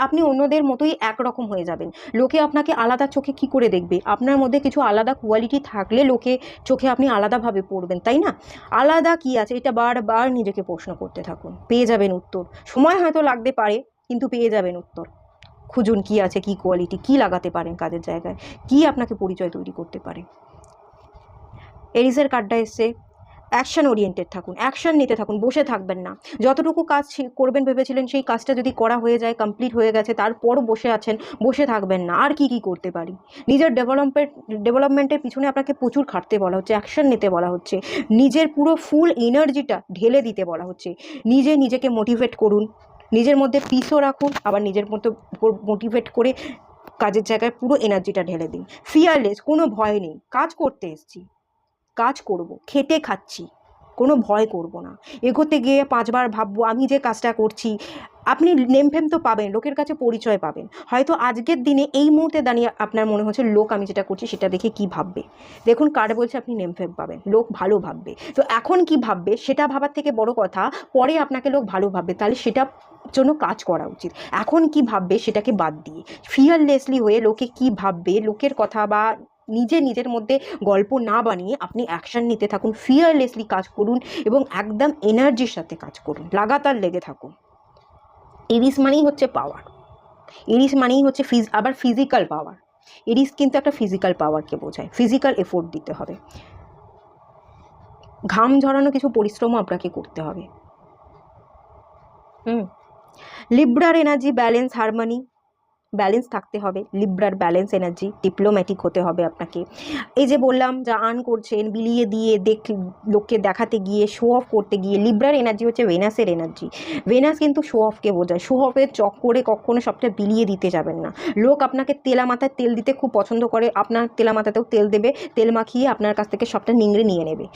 আপনি অন্যদের মতোই একরকম হয়ে যাবেন। লোকে আপনাকে আলাদা চোখে কি করে দেখবে? আপনার মধ্যে কিছু আলাদা কোয়ালিটি থাকলে লোকে চোখে আপনি আলাদাভাবে পড়বেন, তাই না? আলাদা কি আছে, এটা বারবার নিজেকে প্রশ্ন করতে থাকুন, পেয়ে যাবেন উত্তর। সময় হয়তো লাগতে পারে, কিন্তু পেয়ে যাবেন উত্তর। খুঁজুন কি আছে, কি কোয়ালিটি, কি লাগাতে পারেন কাজের জায়গায়, কি আপনাকে পরিচয় তৈরি করতে পারে। এরিসের কার্ডটা এসছে, অ্যাকশন ওরিয়েন্টেড থাকুন, অ্যাকশন নিতে থাকুন, বসে থাকবেন না। যতটুকু কাজ করবেন ভেবেছিলেন সেই কাজটা যদি করা হয়ে যায়, কমপ্লিট হয়ে গেছে, তারপরও বসে আছেন, বসে থাকবেন না। আর কি করতে পারি? নিজের ডেভেলপমেন্টের পিছনে আপনাকে প্রচুর খাটতে বলা হচ্ছে, অ্যাকশন নিতে বলা হচ্ছে, নিজের পুরো ফুল এনার্জিটা ঢেলে দিতে বলা হচ্ছে। নিজেকে মোটিভেট করুন, নিজের মধ্যে পিসও রাখুন, আবার নিজের মধ্যে মোটিভেট করে কাজের জায়গায় পুরো এনার্জিটা ঢেলে দিন। ফিয়ারলেস, কোনো ভয় নেই, কাজ করতে এসেছি, কাজ করব, খেটে খাচ্ছি, কোনো ভয় করব না। এগোতে গিয়ে 5 বার ভাববো আমি যে কাজটা করছি। আপনি নেম ফেম তো পাবেন, লোকের কাছে পরিচয় পাবেন। হয়তো আজকের দিনে এই মুহূর্তে দাঁড়িয়ে আপনার মনে হচ্ছে লোক আমি যেটা করছি সেটা দেখে কি ভাববে। দেখুন কার্ড বলছে আপনি নেম ফেম পাবেন, লোক ভালো ভাববে। তো এখন কি ভাববে সেটা ভাবার থেকে বড় কথা, পরে আপনাকে লোক ভালো ভাববে, তাহলে সেটা জন্য কাজ করা উচিত। এখন কি ভাববে সেটাকে বাদ দিয়ে ফিয়ারলেসলি হয়ে লোকে কি ভাববে, লোকের কথা বা নিজের মধ্যে গল্প না বানিয়ে আপনি অ্যাকশন নিতে থাকুন, ফিয়ারলেসলি কাজ করুন এবং একদম এনার্জির সাথে কাজ করুন, লাগাতার লেগে থাকুন। এরিস মানেই হচ্ছে পাওয়ার, এরিস মানেই হচ্ছে আবার ফিজিক্যাল পাওয়ার। এরিস কিন্তু একটা ফিজিক্যাল পাওয়ারকে বোঝায়, ফিজিক্যাল এফোর্ট দিতে হবে, ঘাম ঝরানো কিছু পরিশ্রমও আপনাকে করতে হবে। লিব্রার এনার্জি ব্যালেন্স, হারমোনি, ব্যালেন্স থাকতে হবে। লিব্রার ব্যালেন্স এনার্জি, ডিপ্লোম্যাটিক হতে হবে আপনাকে। এই যে বললাম যা আর্ন করছেন বিলিয়ে দিয়ে লোককে দেখাতে গিয়ে, শো অফ করতে গিয়ে, লিব্রার এনার্জি হচ্ছে ভেনাসের এনার্জি। ভেনাস কিন্তু শো অফকে বোঝায়, শো অফের চক্করে কখনো সবটা বিলিয়ে দিতে যাবেন না। লোক আপনাকে তেলা মাথায় তেল দিতে খুব পছন্দ করে, আপনার তেলা মাথাতেও তেল দেবে, তেল মাখিয়ে আপনার কাছ থেকে সবটা নিংড়ে নিয়ে নেবে।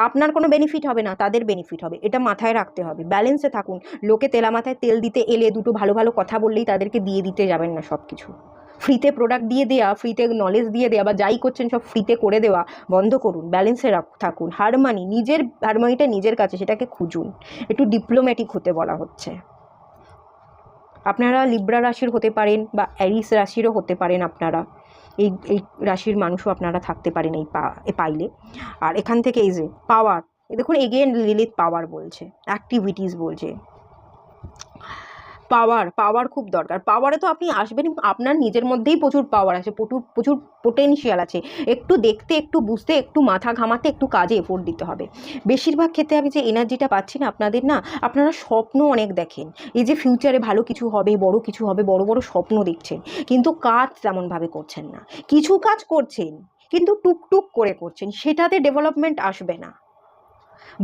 আপনার কোনো বেনিফিট হবে না, তাদের বেনিফিট হবে, এটা মাথায় রাখতে হবে। ব্যালেন্সে থাকুন, লোকে তেলা মাথায় তেল দিতে এলে দুটো ভালো ভালো কথা বললেই তাদেরকে দিয়ে দিতে যাবেন না সব কিছু। ফ্রিতে প্রোডাক্ট দিয়ে দেওয়া, ফ্রিতে নলেজ দিয়ে দেওয়া বা যাই করছেন সব ফ্রিতে করে দেওয়া বন্ধ করুন, ব্যালেন্সে থাকুন। হারমোনি, নিজের হারমোনিটা নিজের কাছে, সেটাকে খুঁজুন। একটু ডিপ্লোম্যাটিক হতে বলা হচ্ছে। আপনারা লিব্রা রাশির হতে পারেন বা অ্যারিস রাশিরও হতে পারেন, আপনারা এই রাশির মানুষও আপনারা থাকতে পারেন এই পাইলে। আর এখান থেকে এই যে পাওয়ার, দেখুন এগেন লিলিথ পাওয়ার বলছে, অ্যাক্টিভিটিস বলছে। পাওয়ার খুব দরকার। পাওয়ারে তো আপনি আসবেন, আপনার নিজের মধ্যেই প্রচুর পাওয়ার আছে, প্রচুর পোটেনশিয়াল আছে। একটু দেখতে, একটু বুঝতে, একটু মাথা ঘামাতে, একটু কাজে এফোর্ট দিতে হবে। বেশিরভাগ ক্ষেত্রে আমি যে এনার্জিটা পাচ্ছি না আপনাদের, না আপনারা স্বপ্ন অনেক দেখেন, এই যে ফিউচারে ভালো কিছু হবে, বড় কিছু হবে, বড় বড় স্বপ্ন দেখছেন, কিন্তু কাজ তেমনভাবে করছেন না। কিছু কাজ করছেন কিন্তু টুকটুক করে করছেন, সেটাতে ডেভেলপমেন্ট আসবে না।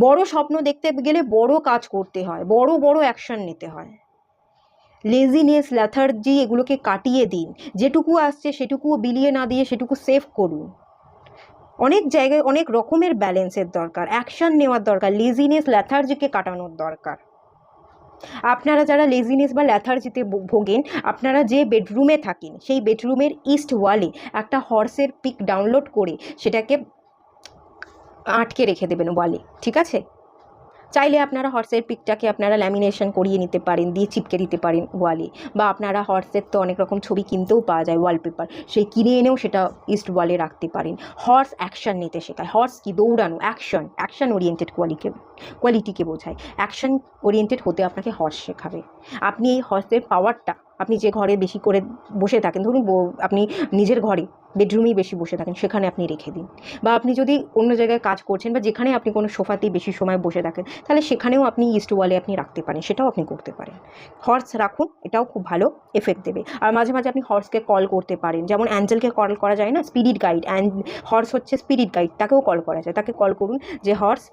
বড় স্বপ্ন দেখতে গেলে বড় কাজ করতে হয়, বড় বড় অ্যাকশন নিতে হয়। লেজিনেস, ল্যাথার্জি এগুলোকে কাটিয়ে দিন। যেটুকু আসছে সেটুকুও বিলিয়ে না দিয়ে সেটুকু সেভ করুন। অনেক জায়গায় অনেক রকমের ব্যালেন্সের দরকার, অ্যাকশন নেওয়ার দরকার, লেজিনেস ল্যাথার্জিকে কাটানোর দরকার। আপনারা যারা লেজিনেস বা ল্যাথার্জিতে ভোগেন, আপনারা যে বেডরুমে থাকেন সেই বেডরুমের ইস্ট ওয়ালে একটা হর্সের পিক ডাউনলোড করে সেটাকে আটকে রেখে দেবেন ওয়ালে, ঠিক আছে? চাইলে আপনারা হর্সের পিকটাকে আপনারা ল্যামিনেশন করিয়ে নিতে পারেন, দিয়ে চিপকে দিতে পারেন ওয়ালে, বা আপনারা হর্সের তো অনেক রকম ছবি কিনতেও পাওয়া যায় ওয়ালপেপার, সেই কিনে এনেও সেটা ইস্ট ওয়ালে রাখতে পারেন। হর্স অ্যাকশন নিতে শেখায়। হর্স কি? দৌড়ানো, অ্যাকশন ওরিয়েন্টেড কোয়ালিটিকে বোঝায়। অ্যাকশন ওরিয়েন্টেড হতে আপনাকে হর্স শেখাবে। আপনি এই হর্সের পাওয়ারটা, আপনি যে ঘরে বেশি করে বসে থাকেন, ধরুন আপনি নিজের ঘরে বেডরুমেই বেশি বসে থাকেন, সেখানে আপনি রেখে দিন। বা আপনি যদি অন্য জায়গায় কাজ করছেন বা যেখানে আপনি কোনো সোফাতেই বেশি সময় বসে থাকেন, তাহলে সেখানেও আপনি ইস্ট ওয়ালে আপনি রাখতে পারেন, সেটাও আপনি করতে পারেন। হর্স রাখুন, এটাও খুব ভালো এফেক্ট দেবে। আর মাঝে মাঝে আপনি হর্সকে কল করতে পারেন, যেমন অ্যাঞ্জেলকে কল করা যায় না, স্পিরিট গাইড, হর্স হচ্ছে স্পিরিট গাইড, তাকেও কল করা যায়। তাকে কল করুন যে হর্স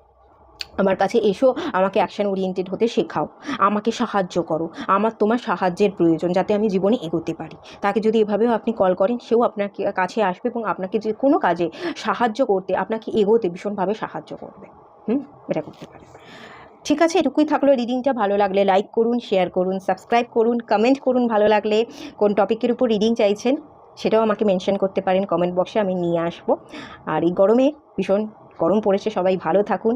আমার কাছে এসো, আমাকে অ্যাকশন ওরিয়েন্টেড হতে শেখাও, আমাকে সাহায্য করো, তোমার সাহায্যের প্রয়োজন যাতে আমি জীবনে এগোতে পারি। তাকে যদি এভাবেও আপনি কল করেন, সেও আপনার কাছে আসবে এবং আপনাকে যে কোনো কাজে সাহায্য করতে, আপনাকে এগোতে ভীষণভাবে সাহায্য করবে। এটা করতে পারেন। ঠিক আছে, এটুকুই থাকলো রিডিংটা। ভালো লাগলে লাইক করুন, শেয়ার করুন, সাবস্ক্রাইব করুন, কমেন্ট করুন। ভালো লাগলে কোন টপিকের উপর রিডিং চাইছেন সেটাও আমাকে মেনশন করতে পারেন কমেন্ট বক্সে, আমি নিয়ে আসবো। আর এই গরমে ভীষণ গরম পড়েছে, সবাই ভালো থাকুন,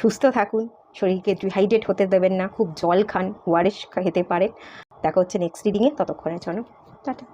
সুস্থ থাকুন, শরীরকে ডিহাইড্রেট হতে দেবেন না, খুব জল খান, ওআরএস খেতে পারেন। দেখা হচ্ছে নেক্সট রিডিংয়ে, ততক্ষণে চলো টাটা।